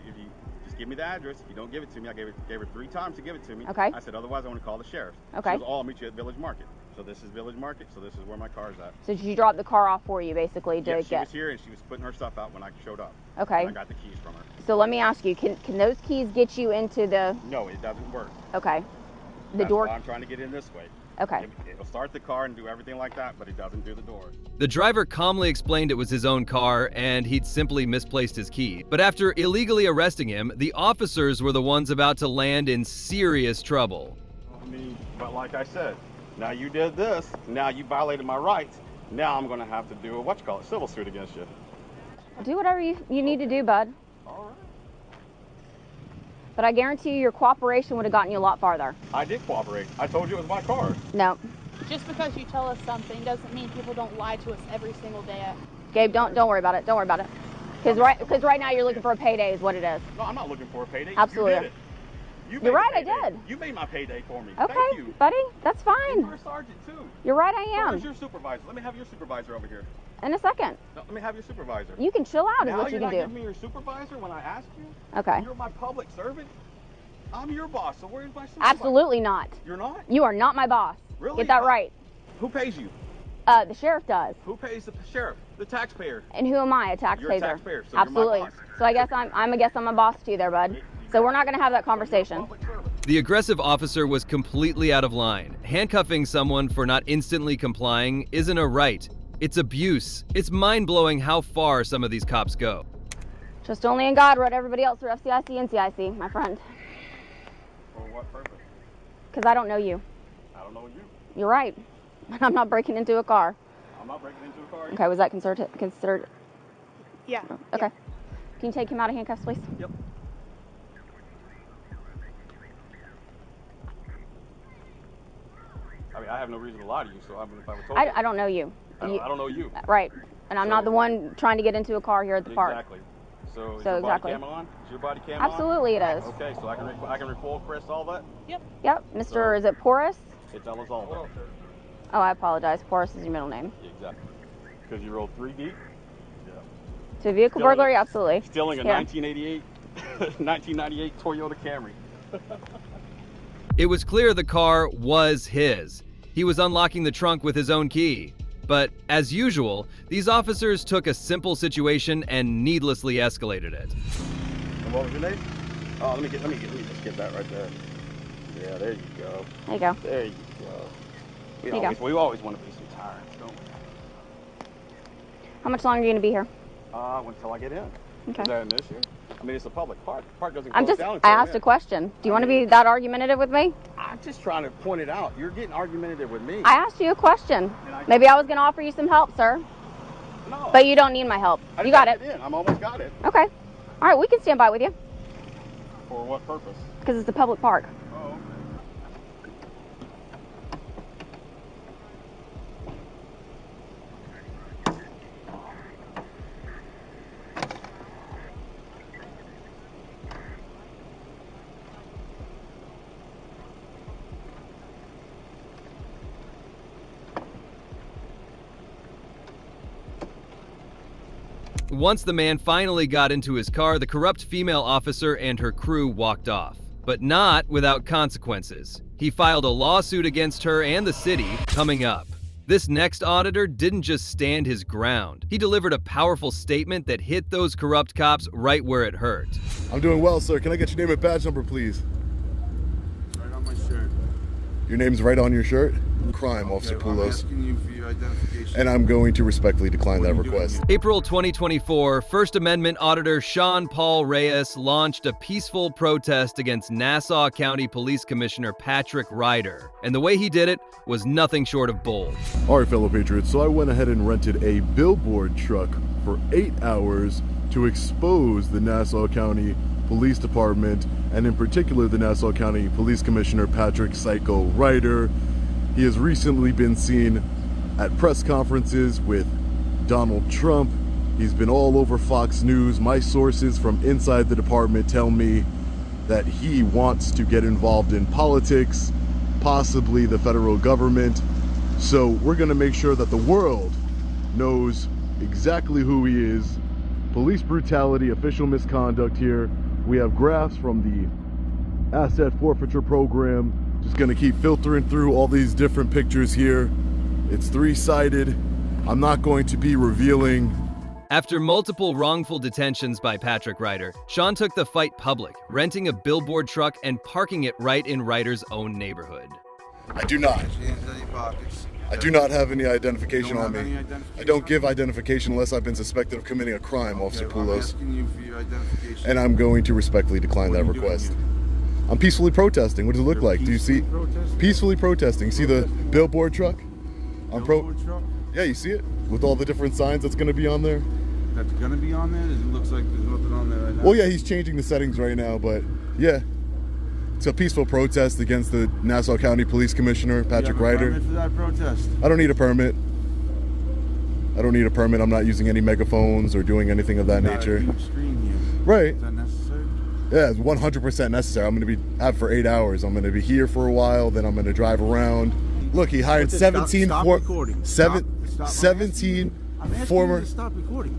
just give me the address. If you don't give it to me, I gave her 3 times to give it to me.
Okay.
I said, otherwise I want to call the sheriff.
Okay.
She goes, oh, I'll meet you at Village Market. So this is Village Market, so this is where my car's at.
So she dropped the car off for you, basically, to
Yeah, she
get...
was here and she was putting her stuff out when I showed up.
Okay.
And I got the keys from her.
So let me ask you, can those keys get you into the...
No, it doesn't work.
Okay. The
That's
door...
why I'm trying to get in this way.
Okay.
It'll start the car and do everything like that, but it doesn't do the doors.
The driver calmly explained it was his own car and he'd simply misplaced his key. But after illegally arresting him, the officers were the ones about to land in serious trouble.
I mean, but like I said, now you did this, now you violated my rights, now I'm gonna have to do a civil suit against you.
Do whatever you need to do, bud.
All right.
But I guarantee you your cooperation would have gotten you a lot farther.
I did cooperate. I told you it was my car.
No.
Just because you tell us something doesn't mean people don't lie to us every single day.
Gabe, don't worry about it. Don't worry about it. Because right now you're looking for a payday is what it is.
No, I'm not looking for a payday.
Absolutely.
You did it.
You're right, I did.
You made my payday for me.
Okay,
Thank you.
buddy, that's fine.
And you're a sergeant too.
You're right, I
So
am.
where's your supervisor? Let me have your supervisor over here.
In a second.
No, let me have your supervisor.
You can chill out is
Now
what you
you're
can
not
do.
giving me your supervisor when I ask you?
Okay.
You're my public servant? I'm your boss, so where's my supervisor?
Absolutely not.
You're not?
You are not my boss.
Really?
Get that right.
Who pays you?
The sheriff does.
Who pays the sheriff? The taxpayer.
And who am I? A taxpayer.
You're a taxpayer, so
Absolutely.
you're my boss.
So I guess I'm a boss to you there, bud. So we're not going to have that conversation.
The aggressive officer was completely out of line. Handcuffing someone for not instantly complying isn't a right. It's abuse. It's mind-blowing how far some of these cops go.
Just only in God wrote everybody else through FCIC and CIC, my friend.
For what purpose?
Because I don't know you.
I don't know you.
You're right. I'm not breaking into a car.
I'm not breaking into a car.
Okay, was that considered?
Yeah.
Okay. Can you take him out of handcuffs, please?
Yep. I mean, I have no reason to lie to you, so I mean, if I were told
I don't know you.
I don't know you.
Right. And I'm not the one trying to get into a car here at the park.
Exactly. So is
So
your
exactly.
body cam on? Is your body cam on?
Absolutely it is.
Okay, so I can recoil press all that?
Yep. Mr. Is it Porus?
It's Elizalde.
Oh, I apologize. Porus is your middle name.
Exactly. Because you rolled 3 deep? Yeah.
To vehicle burglary? Absolutely.
Stealing a
Yeah.
1998 Toyota Camry.
It was clear the car was his. He was unlocking the trunk with his own key. But as usual, these officers took a simple situation and needlessly escalated it.
And what was your name? Oh, let me just get that right there. Yeah, there you go.
There you go.
There you go. We always want to be some tyrants, don't we?
How much longer are you going to be here?
Until I get in.
Okay.
Is that an issue? I mean, it's a public park. The park doesn't
I
close down.
asked a question. Do you want to be that argumentative with me?
I'm just trying to point it out. You're getting argumentative with me.
I asked you a question. Maybe I was going to offer you some help, sir.
No.
But you don't need my help. You got it.
I'm almost got it.
Okay. All right, we can stand by with you
For what purpose?
because it's a public park.
Oh,
Once the man finally got into his car, the corrupt female officer and her crew walked off. But not without consequences. He filed a lawsuit against her and the city coming up. This next auditor didn't just stand his ground. He delivered a powerful statement that hit those corrupt cops right where it hurt.
I'm doing well, sir. Can I get your name and badge number, please?
Right on my shirt.
Your name's right on your shirt? Crime, Officer
I'm
Poulos.
asking you for your identification.
And I'm going to respectfully decline that request.
April 2024, First Amendment Auditor Sean Paul Reyes launched a peaceful protest against Nassau County Police Commissioner Patrick Ryder. And the way he did it was nothing short of bold.
All right, fellow patriots, so I went ahead and rented a billboard truck for 8 hours to expose the Nassau County Police Department, and in particular the Nassau County Police Commissioner Patrick Psycho Ryder. He has recently been seen at press conferences with Donald Trump. He's been all over Fox News. My sources from inside the department tell me that he wants to get involved in politics, possibly the federal government. So we're going to make sure that the world knows exactly who he is. Police brutality, official misconduct here. We have graphs from the asset forfeiture program. Just gonna keep filtering through all these different pictures here. It's 3-sided. I'm not going to be revealing.
After multiple wrongful detentions by Patrick Ryder, Sean took the fight public, renting a billboard truck and parking it right in Ryder's own neighborhood.
I do not. I do not have any identification on me. I don't give identification unless I've been suspected of committing a crime, Officer Poulos.
I'm asking you for your identification.
And I'm going to respectfully decline that request. I'm peacefully protesting. What does it look like? Do you see? Peacefully protesting. You see the billboard truck?
Billboard truck?
Yeah, you see it? With all the different signs that's going to be on there?
That's going to be on there? It looks like there's nothing on there right now.
Well, yeah, he's changing the settings right now, but yeah. It's a peaceful protest against the Nassau County Police Commissioner, Patrick Ryder.
You have a permit for that protest?
I don't need a permit. I don't need a permit. I'm not using any megaphones or doing anything of that nature.
Screen here.
Right.
Is that necessary?
Yeah, it's 100% necessary. I'm going to be out for 8 hours. I'm going to be here for a while, then I'm going to drive around. Look, he hired 17
Stop recording. Stop. I'm
17
asking
former.
you to stop recording.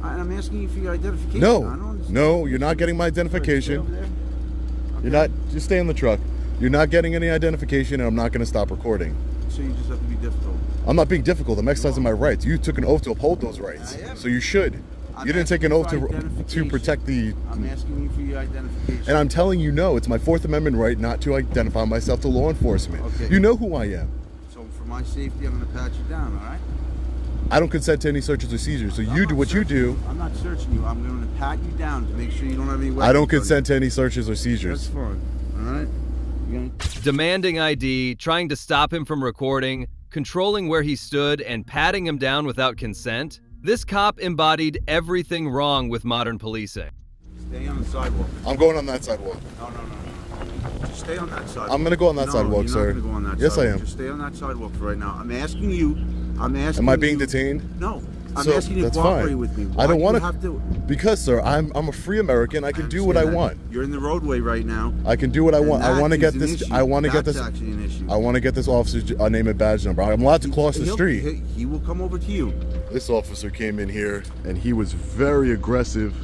I'm asking you for your identification.
No, you're not getting my identification. You're not. Just stay in the truck. You're not getting any identification, and I'm not going to stop recording.
So you just have to be difficult.
I'm not being difficult. I'm exercising my rights. You took an oath to uphold those rights, so you should. You didn't take an oath to protect the.
I'm asking you for your identification.
And I'm telling you, no. It's my Fourth Amendment right not to identify myself to law enforcement.
Okay.
You know who I am.
So for my safety, I'm going to pat you down. All right.
I don't consent to any searches or seizures. So you do what you do.
I'm not searching you. I'm going to pat you down to make sure you don't have any weapons.
I don't consent to any searches or seizures.
That's fine. All right.
Demanding ID, trying to stop him from recording, controlling where he stood, and patting him down without consent. This cop embodied everything wrong with modern policing.
Stay on the sidewalk.
I'm going on that sidewalk.
No. Just stay on that sidewalk.
I'm going to go on that sidewalk, sir.
You're not going to go on that
yes,
sidewalk.
I am.
Just stay on that sidewalk for right now. I'm asking you.
Am I being detained?
No. I'm
So,
asking you to
that's
cooperate
fine.
with me.
I don't
want
to. Because, sir, I'm a free American. I can do what I want.
You're in the roadway right now.
I can do what I want. I want to get this. I want to get this.
That's actually an issue.
I want to get this officer's name and badge number. I'm allowed to cross the street.
He will come over to you.
This officer came in here and he was very aggressive.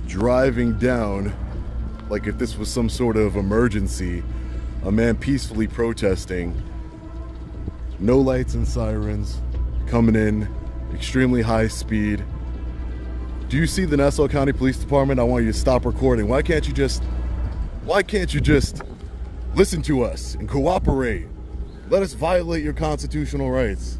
Driving down like if this was some sort of emergency. A man peacefully protesting. No lights and sirens. Coming in, extremely high speed. Do you see the Nassau County Police Department? I want you to stop recording. Why can't you just listen to us and cooperate? Let us violate your constitutional rights.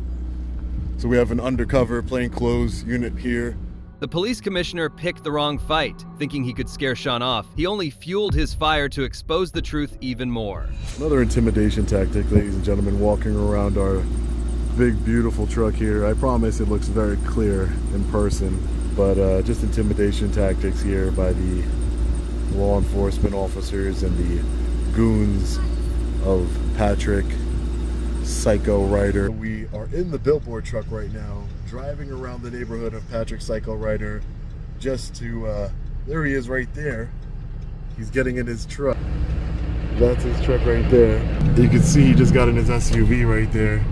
So we have an undercover plainclothes unit here.
The police commissioner picked the wrong fight, thinking he could scare Sean off. He only fueled his fire to expose the truth even more.
Another intimidation tactic, ladies and gentlemen, walking around our big, beautiful truck here. I promise it looks very clear in person, but just intimidation tactics here by the law enforcement officers and the goons of Patrick, Psycho Rider. We are in the billboard truck right now, driving around the neighborhood of Patrick, Psycho Rider, just to, there he is right there. He's getting in his truck. That's his truck right there. You can see he just got in his SUV right there.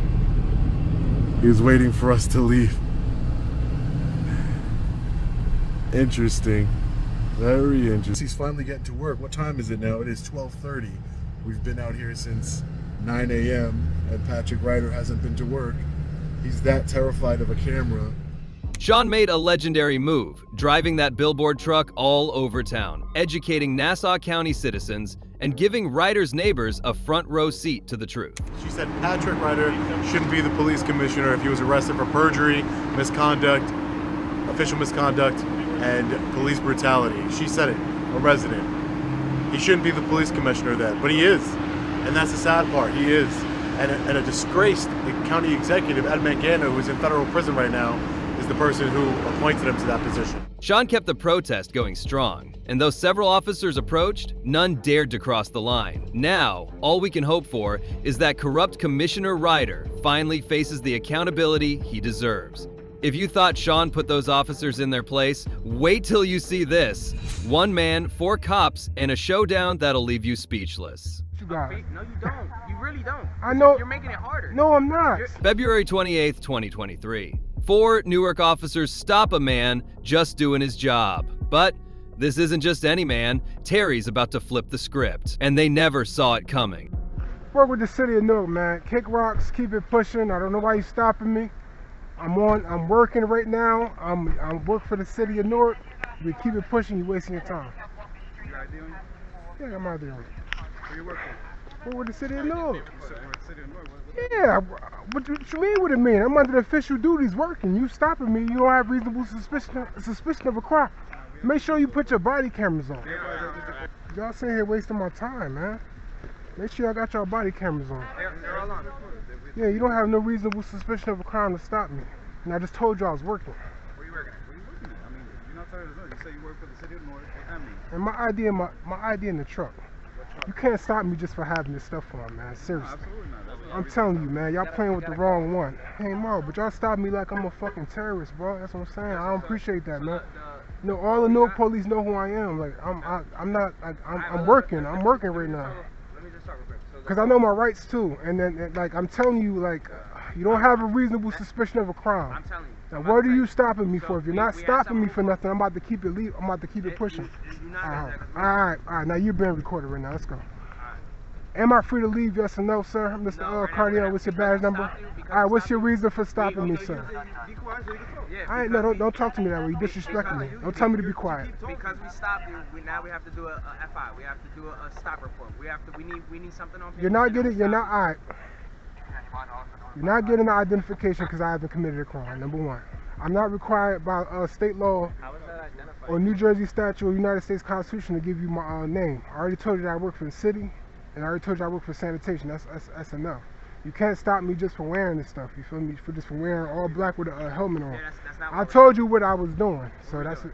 He was waiting for us to leave. Interesting. Very interesting. He's finally getting to work. What time is it now? It is 12:30. We've been out here since 9 a.m. and Patrick Rider hasn't been to work. He's that terrified of a camera.
Sean made a legendary move, driving that billboard truck all over town, educating Nassau County citizens and giving Rider's neighbors a front row seat to the truth.
She said Patrick Rider shouldn't be the police commissioner if he was arrested for perjury, misconduct, official misconduct, and police brutality. She said it, a resident. He shouldn't be the police commissioner then, but he is. And that's the sad part, he is. And a disgraced county executive, Ed Mangano, who's in federal prison right now, is the person who appointed him to that position.
Sean kept the protest going strong, and though several officers approached, none dared to cross the line. Now, all we can hope for is that corrupt Commissioner Rider finally faces the accountability he deserves. If you thought Sean put those officers in their place, wait till you see this. 1 man, 4 cops, and a showdown that'll leave you speechless.
No, you don't. You really don't.
I know.
You're making it harder.
No, I'm not.
February 28th, 2023. 4 Newark officers stop a man just doing his job. But this isn't just any man. Terry's about to flip the script, and they never saw it coming.
Work with the city of Newark, man. Kick rocks, keep it pushing. I don't know why you're stopping me. I'm working right now. I'm work for the city of Newark. You keep it pushing, you're wasting your time.
You got ID on you?
Yeah, I'm out there.
Where you working?
Work with the city of Newark.
City of Newark?
Yeah, what you mean what it mean? I'm under the official duties working. You stopping me, you don't have reasonable suspicion of a crime. Make sure you put your body cameras on. Y'all sitting here wasting my time, man. Make sure y'all got your body cameras on.
They're all on.
Yeah, you don't have no reasonable suspicion of a crime to stop me. And I just told you I was working.
Where you working? Where you working at? I mean, you're not telling us. You say you work for the city of Newark. What that mean?
And my ID in the truck.
What truck?
You can't stop me just for having this stuff on, man. Seriously. I'm telling you, man, y'all playing with the wrong one. Hey, Mo, but y'all stop me like I'm a fucking terrorist, bro. That's what I'm saying. I don't appreciate that, man. You know, all the Newark police know who I am. Like, I'm not, like, I'm working. I'm working right now. Because I know my rights, too. And then, like, I'm telling you, like, you don't have a reasonable suspicion of a crime.
I'm telling you.
Now, what are you stopping me for? If you're not stopping me for nothing, I'm about to keep it I'm about to keep it pushing. All right. Now you're being recorded right now. Let's go. Am I free to leave? Yes or no, sir? Mr. Cardiel, what's your badge number? All right, what's your reason for stopping me, sir? I ain't, no, don't talk to me that way. You disrespecting me. Don't tell me to be quiet.
Because we stopped you, now we have to do a FI. We have to do a stop report. We need something on.
You're not getting. You're not. All right. You're not getting the identification because I haven't committed a crime. Number one, I'm not required by state law or New Jersey statute or United States Constitution to give you my name. I already told you that I work for the city, and I already told you I work for sanitation. That's enough. You can't stop me just for wearing this stuff. You feel me? For just for wearing all black with a helmet on. I told you what I was doing, so that's it.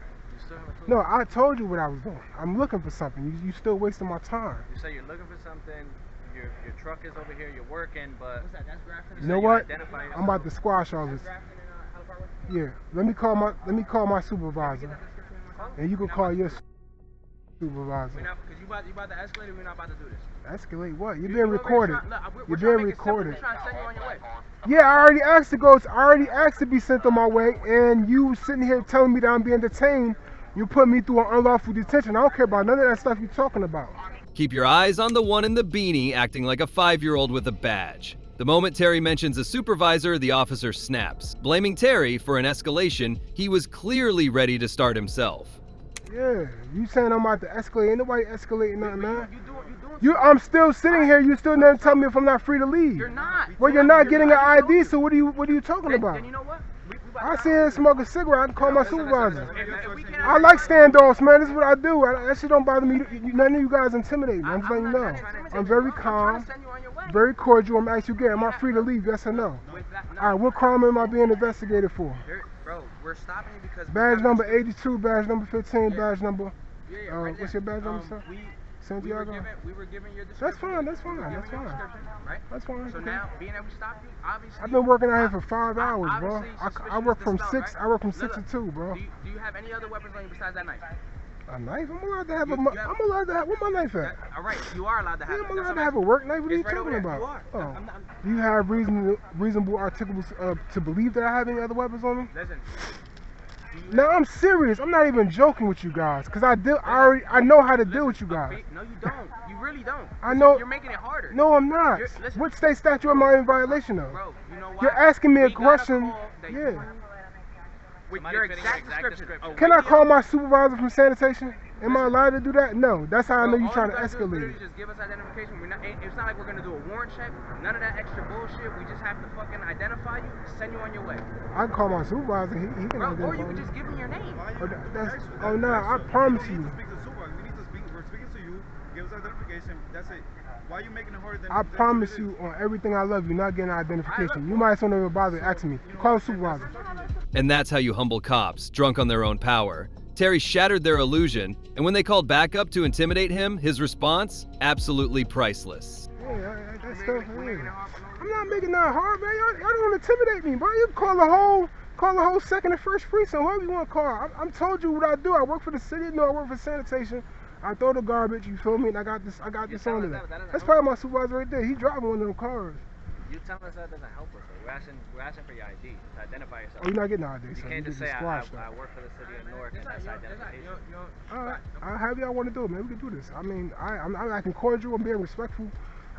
No, I told you what I was doing. I'm looking for something. You still wasting my time.
You say you're looking for something. Your truck is over here. You're working, but
you know what? I'm about to squash all this. Yeah, let me call my supervisor, and you can call your supervisor.
Because you about to escalate, or we're not about to do this.
Escalate what? You're being recorded. You're being recorded.
We're trying to send you on your way.
Yeah, I already asked to go. I already asked to be sent on my way, and you sitting here telling me that I'm being detained. You put me through an unlawful detention. I don't care about none of that stuff you're talking about.
Keep your eyes on the one in the beanie acting like a 5-year-old with a badge. The moment Terry mentions a supervisor, the officer snaps, blaming Terry for an escalation he was clearly ready to start himself.
Yeah, you saying I'm about to escalate. Ain't nobody escalating nothing, man. I'm still sitting here. You still never tell me if I'm not free to leave.
You're not.
Well, you're not getting an ID, so what are you talking about?
Then you know what?
I see him smoke a cigarette. I can call my supervisor. I like standoffs, man. This is what I do. That shit don't bother me. None of you guys intimidate me. I'm just letting you know. I'm very calm, very cordial. I'm asking you again, am I free to leave? Yes or no? All right, what crime am I being investigated for?
Bro, we're stopping you because
badge number 82, badge number 15, badge number. What's your badge number, sir? Santiago?
We were given your description.
That's fine.
Right?
That's fine.
So now, being that we stopped you, obviously.
I've been working out here for 5 hours, bro. I work from 6.
Right?
I work from 6 to 2, bro.
Do you have any other weapons on you besides that knife?
A knife? I'm allowed to have I'm allowed to have. Where my knife at?
All right, you are allowed to have.
Yeah, I'm allowed to have a work knife. What are you talking about? Oh. Do you have reasonable articles to believe that I have any other weapons on me?
Listen.
No, I'm serious. I'm not even joking with you guys, cause I know how to deal with you guys.
No, you don't. You really don't.
I know.
You're making it harder.
No, I'm not. What state statute am I in violation of?
Bro, you know why?
You're asking me a question. Yeah.
With your exact description.
Can I call my supervisor from sanitation? Am I allowed to do that? No. That's how I know you're trying to escalate.
Just give us identification. It's not like we're gonna do a warrant check. None of that extra bullshit. We just have to fucking identify you, send you on your way.
I can call my supervisor. He can identify.
Or you can just give me your name.
Oh no, I promise you.
We're speaking to you. Give us identification. That's it. Why are you making it harder than?
I promise you, on everything I love, you're not getting identification. You might as well not even bother asking me. Call the supervisor.
And that's how you humble cops, drunk on their own power. Terry shattered their illusion, and when they called backup to intimidate him, his response, absolutely priceless.
Yeah, that stuff, I'm not making that hard, man. Y'all don't intimidate me, bro. You call the whole 2nd and 1st precinct, whoever you want to call. I'm told you what I do. I work for the city. No, I work for sanitation. I throw the garbage, you feel me? And I got this on there. That's probably my supervisor right there. He driving one of them cars.
You telling us that doesn't help us, though. We're asking for your ID to identify yourself.
Oh, you're not getting no ID,
you
so
can't just say I work for the city of Newark and that's identification.
Alright, however y'all want to do it, man. We can do this. I mean, I'm acting cordial. I'm being respectful.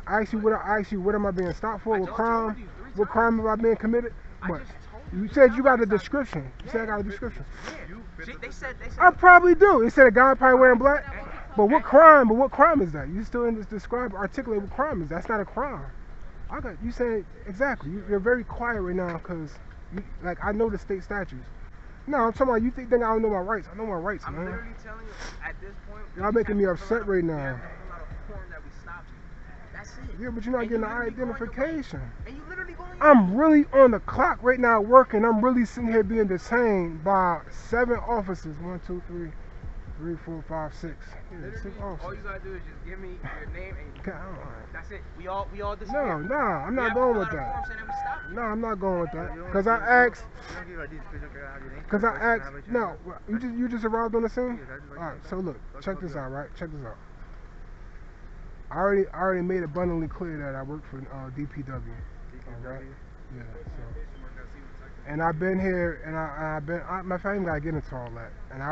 I ask you what am I being stopped for? What crime have I been committed? But you said you got a description. You said I got a description.
They said.
I probably do. It said a guy probably wearing black. But what crime? is that? You still didn't articulate what crime is. That's not a crime. You said exactly. You're very quiet right now because, I know the state statutes. No, I'm talking about you think I don't know my rights. I know my rights, man.
I'm literally telling you at this point.
Y'all making me upset right now.
That's it.
Yeah, but you're not getting the identification.
And you literally going.
I'm really on the clock right now working. I'm really sitting here being detained by 7 officers. 1, 2, 3, 3, 4, 5, 6. Yeah,
Literally,
6
all
officers.
you gotta do is just give me your name and
God.
that's it. We all disagree.
No, I'm not going with that. No, I'm not going with that. Cause I asked. Cause I asked. No, you just arrived on the scene. All right. So look, check this out. Right, check this out. I already made abundantly clear that I work for DPW. All right. Yeah. So. And I've been here, and my family gotta get into all that. And I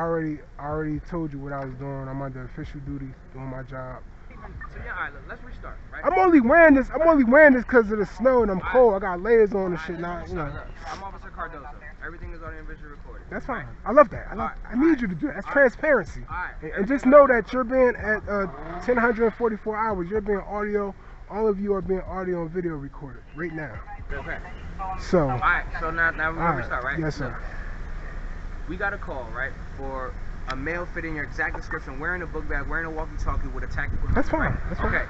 already told you what I was doing. I'm under official duty, doing my job.
So yeah, all right, let's restart, right?
I'm only wearing this because of the snow and I'm cold. I got layers on and shit now. You know.
I'm Officer Cardozo. Everything is audio and visual recorded.
That's fine. I love that. I need you to do that. That's transparency. And just know that you're being at 1,044 hours. You're being audio. All of you are being audio and video recorded right now.
Okay.
So.
All right. So now we're gonna restart, right?
Yes, sir.
We got a call, right, for a male fitting your exact description, wearing a book bag, wearing a walkie-talkie with a tactical.
That's fine.
Right?
That's fine.
Okay.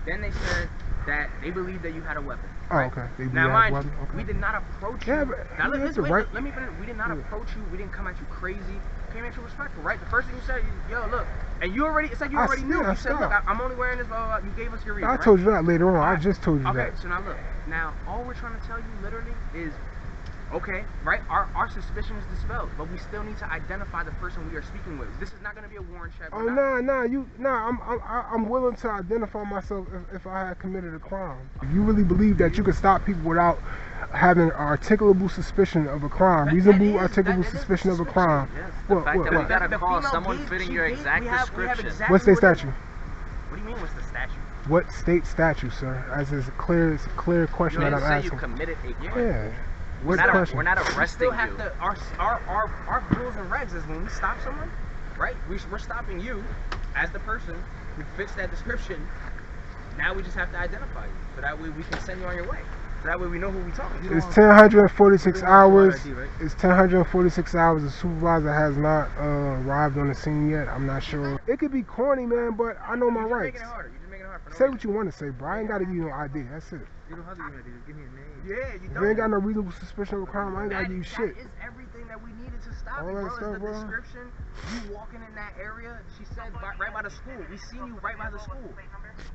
Then they said that they believe that you had a weapon.
Oh,
right?
okay.
Now, mind you, we did not approach you.
Yeah, but
now, listen,
right.
let me finish. We did not approach you. We didn't come at you crazy. Came at you respectful, right? The first thing you said, yo, look, and you already, it's like you already knew. You said, look, I'm only wearing this, blah, blah, blah. You gave us your reason,
I told you that later on.
Right.
I just told you that.
Okay, so now look. Now, all we're trying to tell you literally is, okay, right? Our suspicion is dispelled, but we still need to identify the person we are speaking with. This is not going to be a warrant check.
Oh I'm willing to identify myself if I had committed a crime. If you really believe that you can stop people without having an articulable suspicion of a crime, reasonable articulable suspicion of a crime.
Yes, the fact that we got a call someone fitting your exact description.
What state statute?
What do you mean? What's the statute?
What state statute, sir? As is a clear question that I'm asking.
You committed a crime.
Yeah.
We're not arresting you.
Our rules and regs is when we stop someone, right? We're stopping you as the person who fits that description. Now we just have to identify you, so that way we can send you on your way. So that way we know who we're talking to.
It's 1,046 hours. It's 1,046 hours. The supervisor has not arrived on the scene yet. I'm not sure. It could be corny, man, but I know my rights.
You're just making it hard.
Say what you want to say, bro. I ain't got to give you no ID. That's it.
You don't have to give me an ID. Just give me a name.
Yeah, you
If
don't.
you ain't got no reasonable suspicion of a crime, I ain't got to give you shit.
That is everything that we needed to stop
All
you,
that
bro.
stuff,
Is the
bro.
description, you walking in that area. She said right by the school. We seen you right by the school.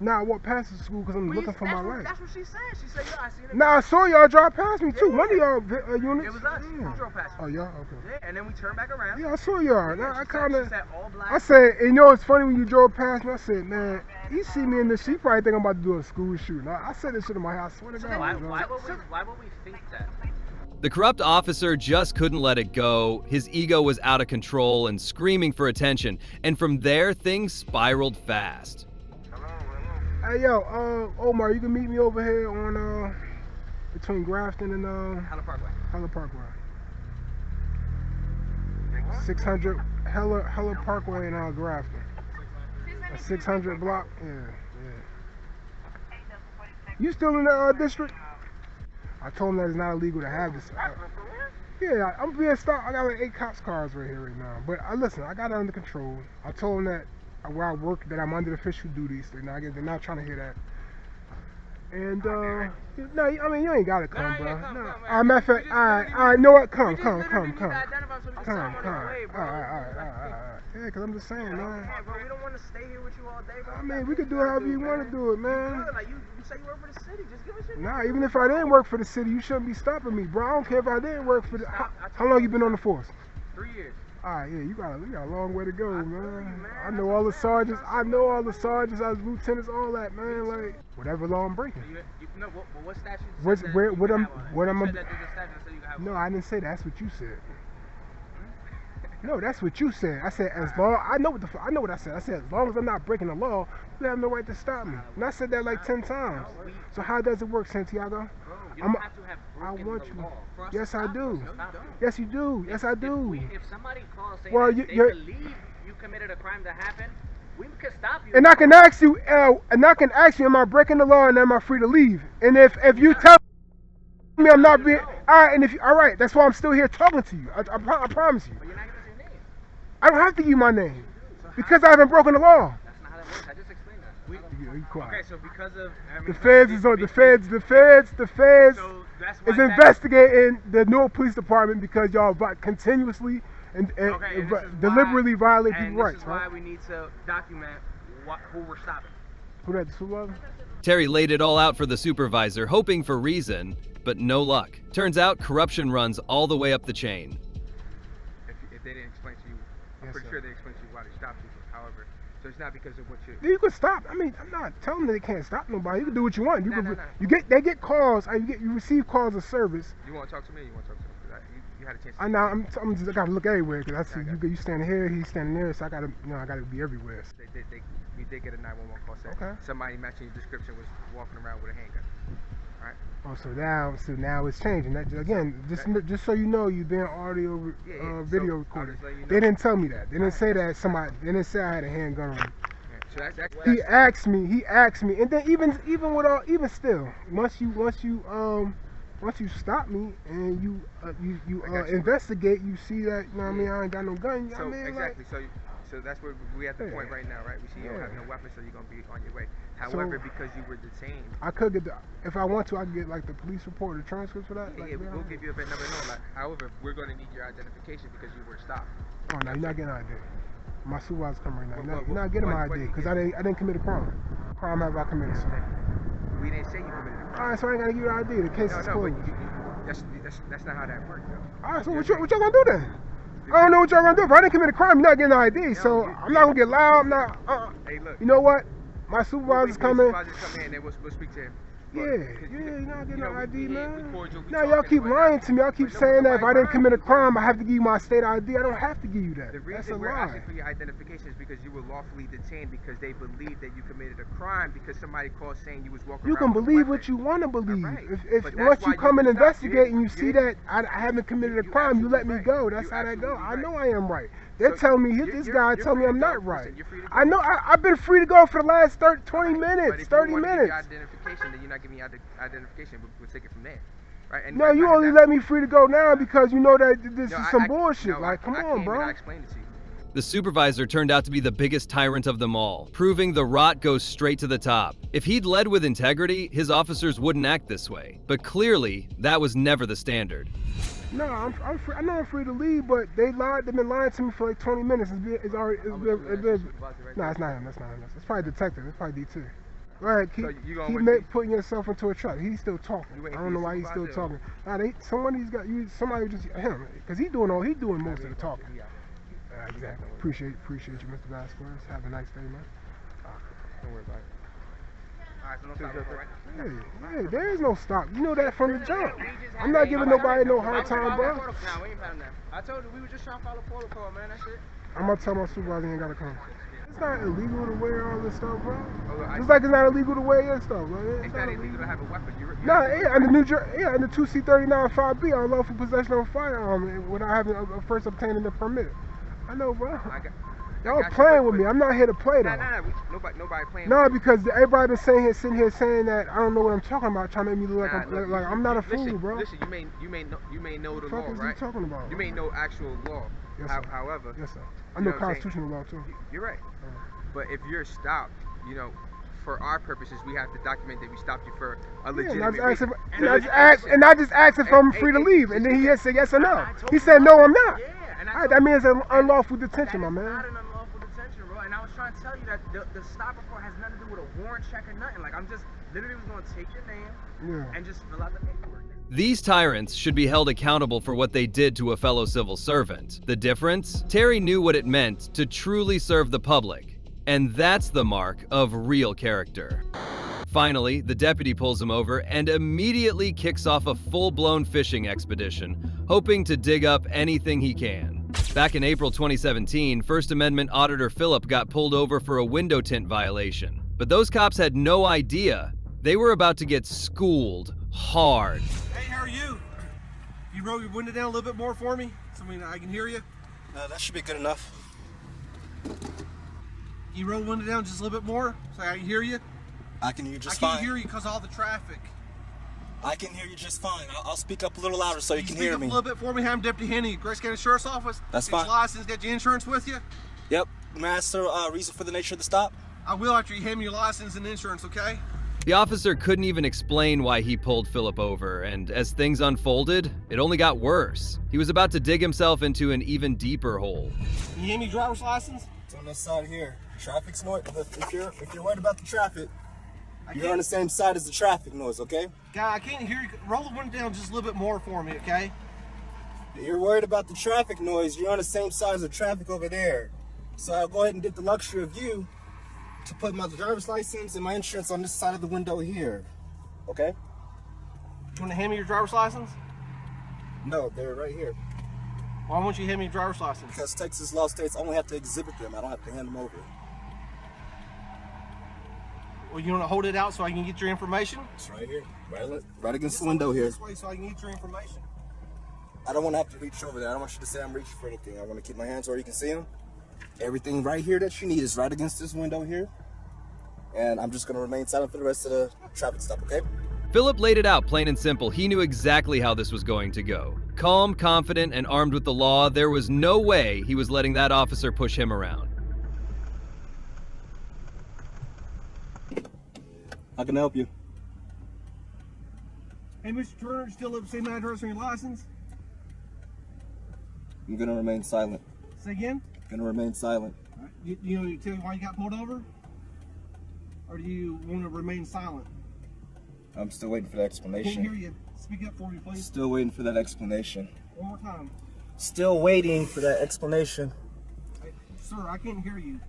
Nah, I walked past the school because I'm looking for my life.
That's what she said. She said, yo, I seen it.
Nah, I saw y'all drive past me too. One of y'all units.
It was us. We drove past you.
Oh, y'all? Okay.
Yeah, and then we turned back around.
Yeah, I saw y'all.
Yeah,
Nah, I
she
kind of.
said all black.
I said, and you know, it's funny when you drove past me. I said, man, you see me in this. She probably think I'm about to do a school shoot. Nah, I said this shit in my house. I swear to God.
Why would we think that?
The corrupt officer just couldn't let it go. His ego was out of control and screaming for attention. And from there, things spiraled fast.
Hey, yo, Omar, you can meet me over here on, between Grafton and,
Heller Parkway.
Heller Parkway. 600 Heller Parkway in Grafton. A 600 block? Yeah. You still in the district? I told him that it's not illegal to have this. Yeah, I'm being stopped. I got like 8 cops cars right here right now. But listen, I got it under control. I told him that where I work, that I'm under official duties. They're not trying to hear that. And no, I mean you ain't gotta come, bro. Matter of fact, I know what. Come. Alright. Yeah, cause I'm just saying, man.
Yeah, bro, we don't want to stay here with you all day, bro.
I mean, we could do it however you want to do it, man.
Like you say you work for the city, just give us your
Nah, even if I didn't work for the city, you shouldn't be stopping me, bro. I don't care if I didn't work for the. How long you been on the force?
3 years.
Alright, yeah, you got a long way to go, man. I know all the sergeants. I was lieutenants, all that, man. Like whatever law I'm breaking.
No, what statute?
No, I didn't say that. That's what you said. No, that's what you said. I said as long I know what I said. I said as long as I'm not breaking the law, you have no right to stop me. And I said that like 10 times. So how does it work, Santiago?
You don't have to have broken the law.
Yes, I do. Yes, you do. Yes, I do.
If somebody calls saying
Well,
that they believe you committed a crime that happened, we can stop you.
And I can ask you, am I breaking the law and am I free to leave? And if you tell me I'm not being, all right, that's why I'm still here talking to you. I promise you.
But you're not giving us your name.
I don't have to give you my name because I haven't broken the law.
That's not how that works. I just explained that.
You quiet.
Okay, so because of
the feds is investigating the Newark Police Department because y'all continuously and
Okay, and this is
deliberately
why,
violate
and
people's
this
rights,
is why
right?
we need to document who we're stopping.
Who that, the supervisor?
Terry laid it all out for the supervisor, hoping for reason, but no luck. Turns out corruption runs all the way up the chain.
If they didn't explain to you, I'm pretty sure they explained to you why they stopped you. However, so it's not because of what you.
You can stop. I mean, I'm not telling them they can't stop nobody. You can do what you want. They get calls. You receive calls of service.
You want to talk to me? Or you want to talk to them? You had a chance.
I know. I gotta look everywhere because I see you standing here, he's standing there, so I gotta be everywhere.
We did get a 911 call saying somebody matching your description was walking around with a handgun. All right.
Oh, so now it's changing. That again, just so you know, you've been audio video recorded. They didn't tell me that. They didn't say that somebody. They didn't say I had a handgun on me.
So that's
He asked me, and then even still, once you stop me and you investigate, you see that, you know what I mean, I ain't got no gun.
So
I mean,
exactly. So that's where we at the point right now, right? We see you don't have no weapons, so you're gonna be on your way. However, because you were detained,
I could get if I want to, I can get like the police report or transcripts for that.
Yeah, we'll give you a bit number. No, however, we're gonna need your identification because you were stopped.
Oh no, you're not getting ID. My supervisor's coming right now. You're not getting my ID because I didn't commit a crime. Crime have I committed? So.
We didn't say you committed a crime.
All right, so I ain't gotta give you the ID. The case is closed.
That's not how that works, though.
All right, so what y'all gonna do then? I don't know what y'all gonna do. If I didn't commit a crime, you're not getting an ID. So I'm not gonna get loud. I'm not.
Hey, look.
You know what? My supervisor's coming.
Supervisor's coming in, then we'll speak to him.
You're not getting no ID, man. Now y'all keep lying to me. Y'all keep saying that if I didn't commit a crime, I have to give you my state ID. I don't have to give you that.
The reason we're asking for your identification is because you were lawfully detained because they believe that you committed a crime because somebody called saying you was walking around.
You can believe what you want to believe. If once you come and investigate and you see that I haven't committed a crime, you let me go. That's how that go. I know I am right. They're telling me, this guy told me I'm not right. I know, I've been free to go for the last 20 minutes, 30 minutes.
Identification, then you're not giving me identification, we'll take it from there. Right? And
no, you only let me free to go now because you know that this is some bullshit. Like, come on, bro.
I explained it to you.
The supervisor turned out to be the biggest tyrant of them all, proving the rot goes straight to the top. If he'd led with integrity, his officers wouldn't act this way. But clearly, that was never the standard.
No, I'm free. I know I'm free to leave, but they've been lying to me for like 20 minutes. No, it's not him. That's not him. It's probably detective. It's probably D2. Go ahead, keep putting yourself into a trap. He's still talking. I don't know why he's still talking. Nah, somebody just him, because he's doing most of the talking. Exactly. Appreciate you, Mr. Vasquez. Have a nice day, man.
Don't worry about it. Alright, so no stop, right?
Yeah, there is no stop. You know that from the jump. I'm not giving nobody no hard time, bro.
I told you we were just trying to follow protocol, man. That's it.
I'm gonna tell my supervisor he ain't gotta come. It's not illegal to wear all this stuff, bro. Just like it's not illegal to wear your stuff, bro.
It's not illegal to have a weapon.
Under New Jersey, under 2C39 5B, unlawful possession of a firearm without having first obtaining the permit. I know, bro. Y'all playing with me. I'm not here to play though.
Nobody playing.
No, because everybody been sitting here saying that I don't know what I'm talking about, trying to make me look like I'm not a fool, bro.
Listen, you may know the law, right?
What are you talking about?
You may know actual law.
Yes, sir.
However,
yes, sir. I know constitutional law too.
You're right. But if you're stopped, for our purposes, we have to document that we stopped you for a legitimate reason.
And I just asked if I'm free to leave, and then he just said yes or no. He said no, I'm not. Alright, that means an unlawful detention, my man.
Not an unlawful detention, bro. And I was trying to tell you that the stop report has nothing to do with a warrant check or nothing. Like, I'm just literally was going to take your name and just fill out the paperwork.
These tyrants should be held accountable for what they did to a fellow civil servant. The difference? Terry knew what it meant to truly serve the public. And that's the mark of real character. Finally, the deputy pulls him over and immediately kicks off a full-blown fishing expedition, hoping to dig up anything he can. Back in April 2017, First Amendment Auditor Phillip got pulled over for a window tint violation. But those cops had no idea they were about to get schooled hard.
Hey, how are you? You roll your window down a little bit more for me so I can hear you?
That should be good enough.
You roll the window down just a little bit more so I can hear you?
I can hear you just fine.
I can't hear you because of all the traffic.
I can hear you just fine. I'll speak up a little louder so you can hear me.
Speak up a little bit for me. I'm Deputy Henny, Grace County Sheriff's Office.
That's fine.
Get your license, get your insurance with you?
Yep. May I ask the reason for the nature of the stop?
I will after you hand me your license and insurance, okay?
The officer couldn't even explain why he pulled Philip over, and as things unfolded, it only got worse. He was about to dig himself into an even deeper hole.
Can you hand me your driver's license?
It's on this side here. Traffic's noise. If you're worried about the traffic, you're on the same side as the traffic noise, okay?
Guy, I can't hear you. Roll the window down just a little bit more for me, okay?
You're worried about the traffic noise. You're on the same side as the traffic over there. So I'll go ahead and get the luxury of you to put my driver's license and my insurance on this side of the window here, okay?
You want to hand me your driver's license?
No, they're right here.
Why won't you hand me your driver's license?
Because Texas law states I only have to exhibit them. I don't have to hand them over.
Well, you want to hold it out so I can get your information?
It's right here, right against the window here.
This way so I can get your information.
I don't want to have to reach over there. I don't want you to say I'm reaching for anything. I want to keep my hands where you can see them. Everything right here that you need is right against this window here. And I'm just going to remain silent for the rest of the traffic stop, okay?
Philip laid it out plain and simple. He knew exactly how this was going to go. Calm, confident, and armed with the law, there was no way he was letting that officer push him around.
How can I help you?
Hey, Mr. Turner, still live the same address on your license?
I'm going to remain silent.
Say again?
I'm going to remain silent.
Right. You know, you tell me why you got pulled over? Or do you want to remain silent?
I'm still waiting for that explanation.
I can't hear you. Speak up for me, please.
Still waiting for that explanation.
One more time.
Still waiting for that explanation.
Hey, sir, I can't hear you.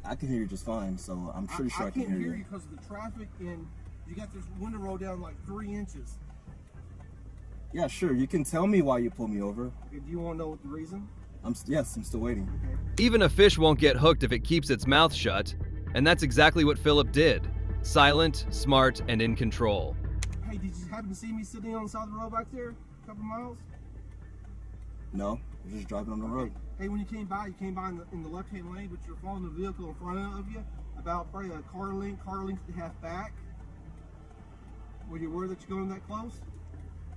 I can hear you just fine, so I'm pretty sure I can hear you.
I can't hear you because of the traffic and you got this window rolled down like 3 inches.
Yeah, sure. You can tell me why you pulled me over.
Okay, do you want to know what the reason?
Yes, I'm still waiting.
Okay.
Even a fish won't get hooked if it keeps its mouth shut, and that's exactly what Philip did. Silent, smart, and in control.
Hey, did you happen to see me sitting on the side of the road back there a couple miles?
No, I'm just driving on the road.
Hey, when you came by in the left-hand lane, but you're following the vehicle in front of you, about probably a car length and a half back. Were you aware that you're going that close?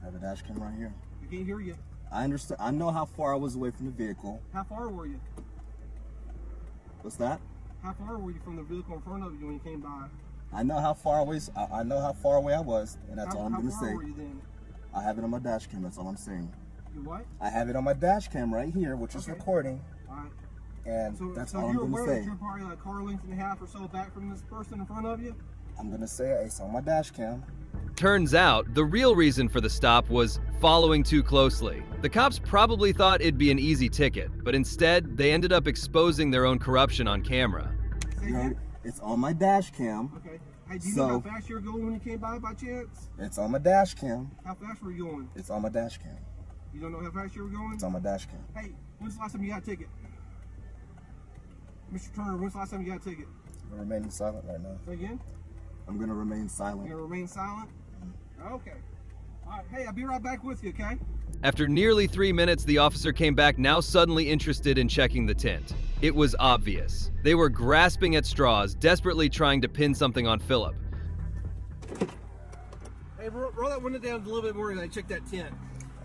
I have a dash cam right here.
I can't hear you.
I understand. I know how far I was away from the vehicle.
How far were you?
What's that?
How far were you from the vehicle in front of you when you came by?
I know how far away. I know how far away I was, and that's all I'm gonna say.
How far were you then?
I have it on my dash cam. That's all I'm saying.
You what?
I have it on my dash cam right here, which is recording.
All right.
And that's all I'm
you're
gonna
aware
say.
that you're probably like a car length and a half or so back from this person in front of you?
I'm gonna say it's on my dash cam.
Turns out, the real reason for the stop was following too closely. The cops probably thought it'd be an easy ticket, but instead, they ended up exposing their own corruption on camera.
It's on my dash cam.
Okay. Hey, do you know how fast you were going when you came by chance?
It's on my dash cam.
How fast were you going?
It's on my dash cam.
You don't know how fast you were going?
It's on my dash cam.
Hey, when's the last time you got a ticket? Mr. Turner, when's the last time you got a ticket?
I'm remaining silent right now.
Say again?
I'm gonna remain silent.
You're gonna remain silent? Okay. All right, hey, I'll be right back with you, okay?
After nearly 3 minutes, the officer came back, now suddenly interested in checking the tint. It was obvious. They were grasping at straws, desperately trying to pin something on Philip.
Hey, roll that window down a little bit more and I check that tint.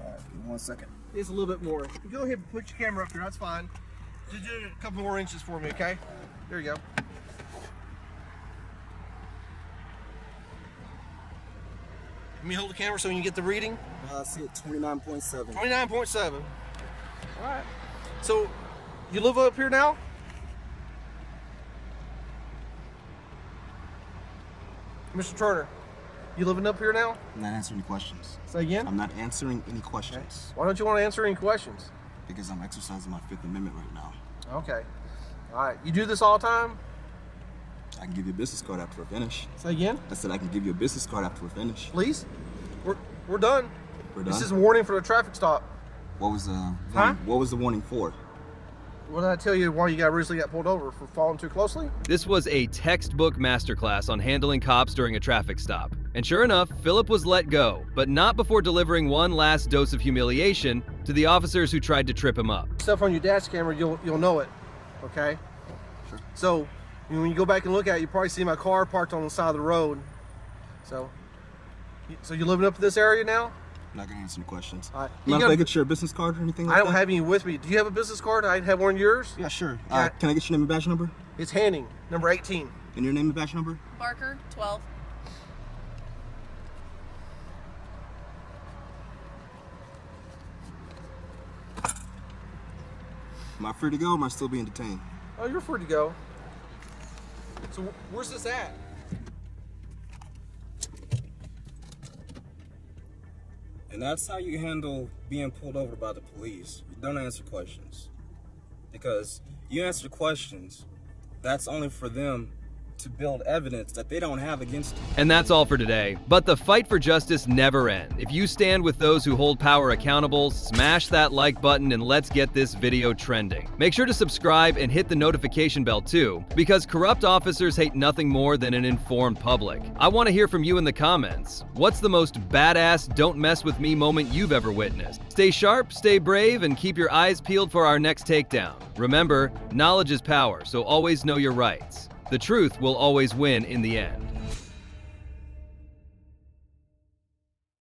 All right, give me 1 second.
It's a little bit more. Go ahead and put your camera up there, that's fine. Just do it a couple more inches for me, okay? There you go. Let me hold the camera so you can get the reading.
I see it, 29.7.
29.7. All right. So, you live up here now? Mr. Turner, you living up here now?
I'm not answering any questions.
Say again?
I'm not answering any questions.
Why don't you want to answer any questions?
Because I'm exercising my 5th Amendment right now.
Okay. All right. You do this all the time?
I can give you a business card after we're finished.
Say again?
I said I can give you a business card after we're finished.
Please? We're done.
We're done?
This is a warning for the traffic stop.
What was the warning for?
What did I tell you why you recently got pulled over? For following too closely?
This was a textbook masterclass on handling cops during a traffic stop. And sure enough, Philip was let go, but not before delivering one last dose of humiliation to the officers who tried to trip him up.
Stuff on your dash camera, you'll know it, okay?
Sure.
So, when you go back and look at it, you probably see my car parked on the side of the road. So you living up to this area now?
I'm not gonna answer any questions.
All right.
Can I get your business card or anything like that?
I don't have any with me. Do you have a business card? I have one of yours?
Yeah, sure. Can I get your name and badge number?
It's Hanning, number 18.
And your name and badge number?
Barker, 12.
Am I free to go or am I still being detained?
Oh, you're free to go. So where's this at?
And that's how you handle being pulled over by the police. You don't answer questions. Because you answer questions, that's only for them to build evidence that they don't have against you.
And that's all for today. But the fight for justice never ends. If you stand with those who hold power accountable, smash that like button and let's get this video trending. Make sure to subscribe and hit the notification bell too, because corrupt officers hate nothing more than an informed public. I want to hear from you in the comments. What's the most badass don't mess with me moment you've ever witnessed? Stay sharp, stay brave, and keep your eyes peeled for our next takedown. Remember, knowledge is power, so always know your rights. The truth will always win in the end.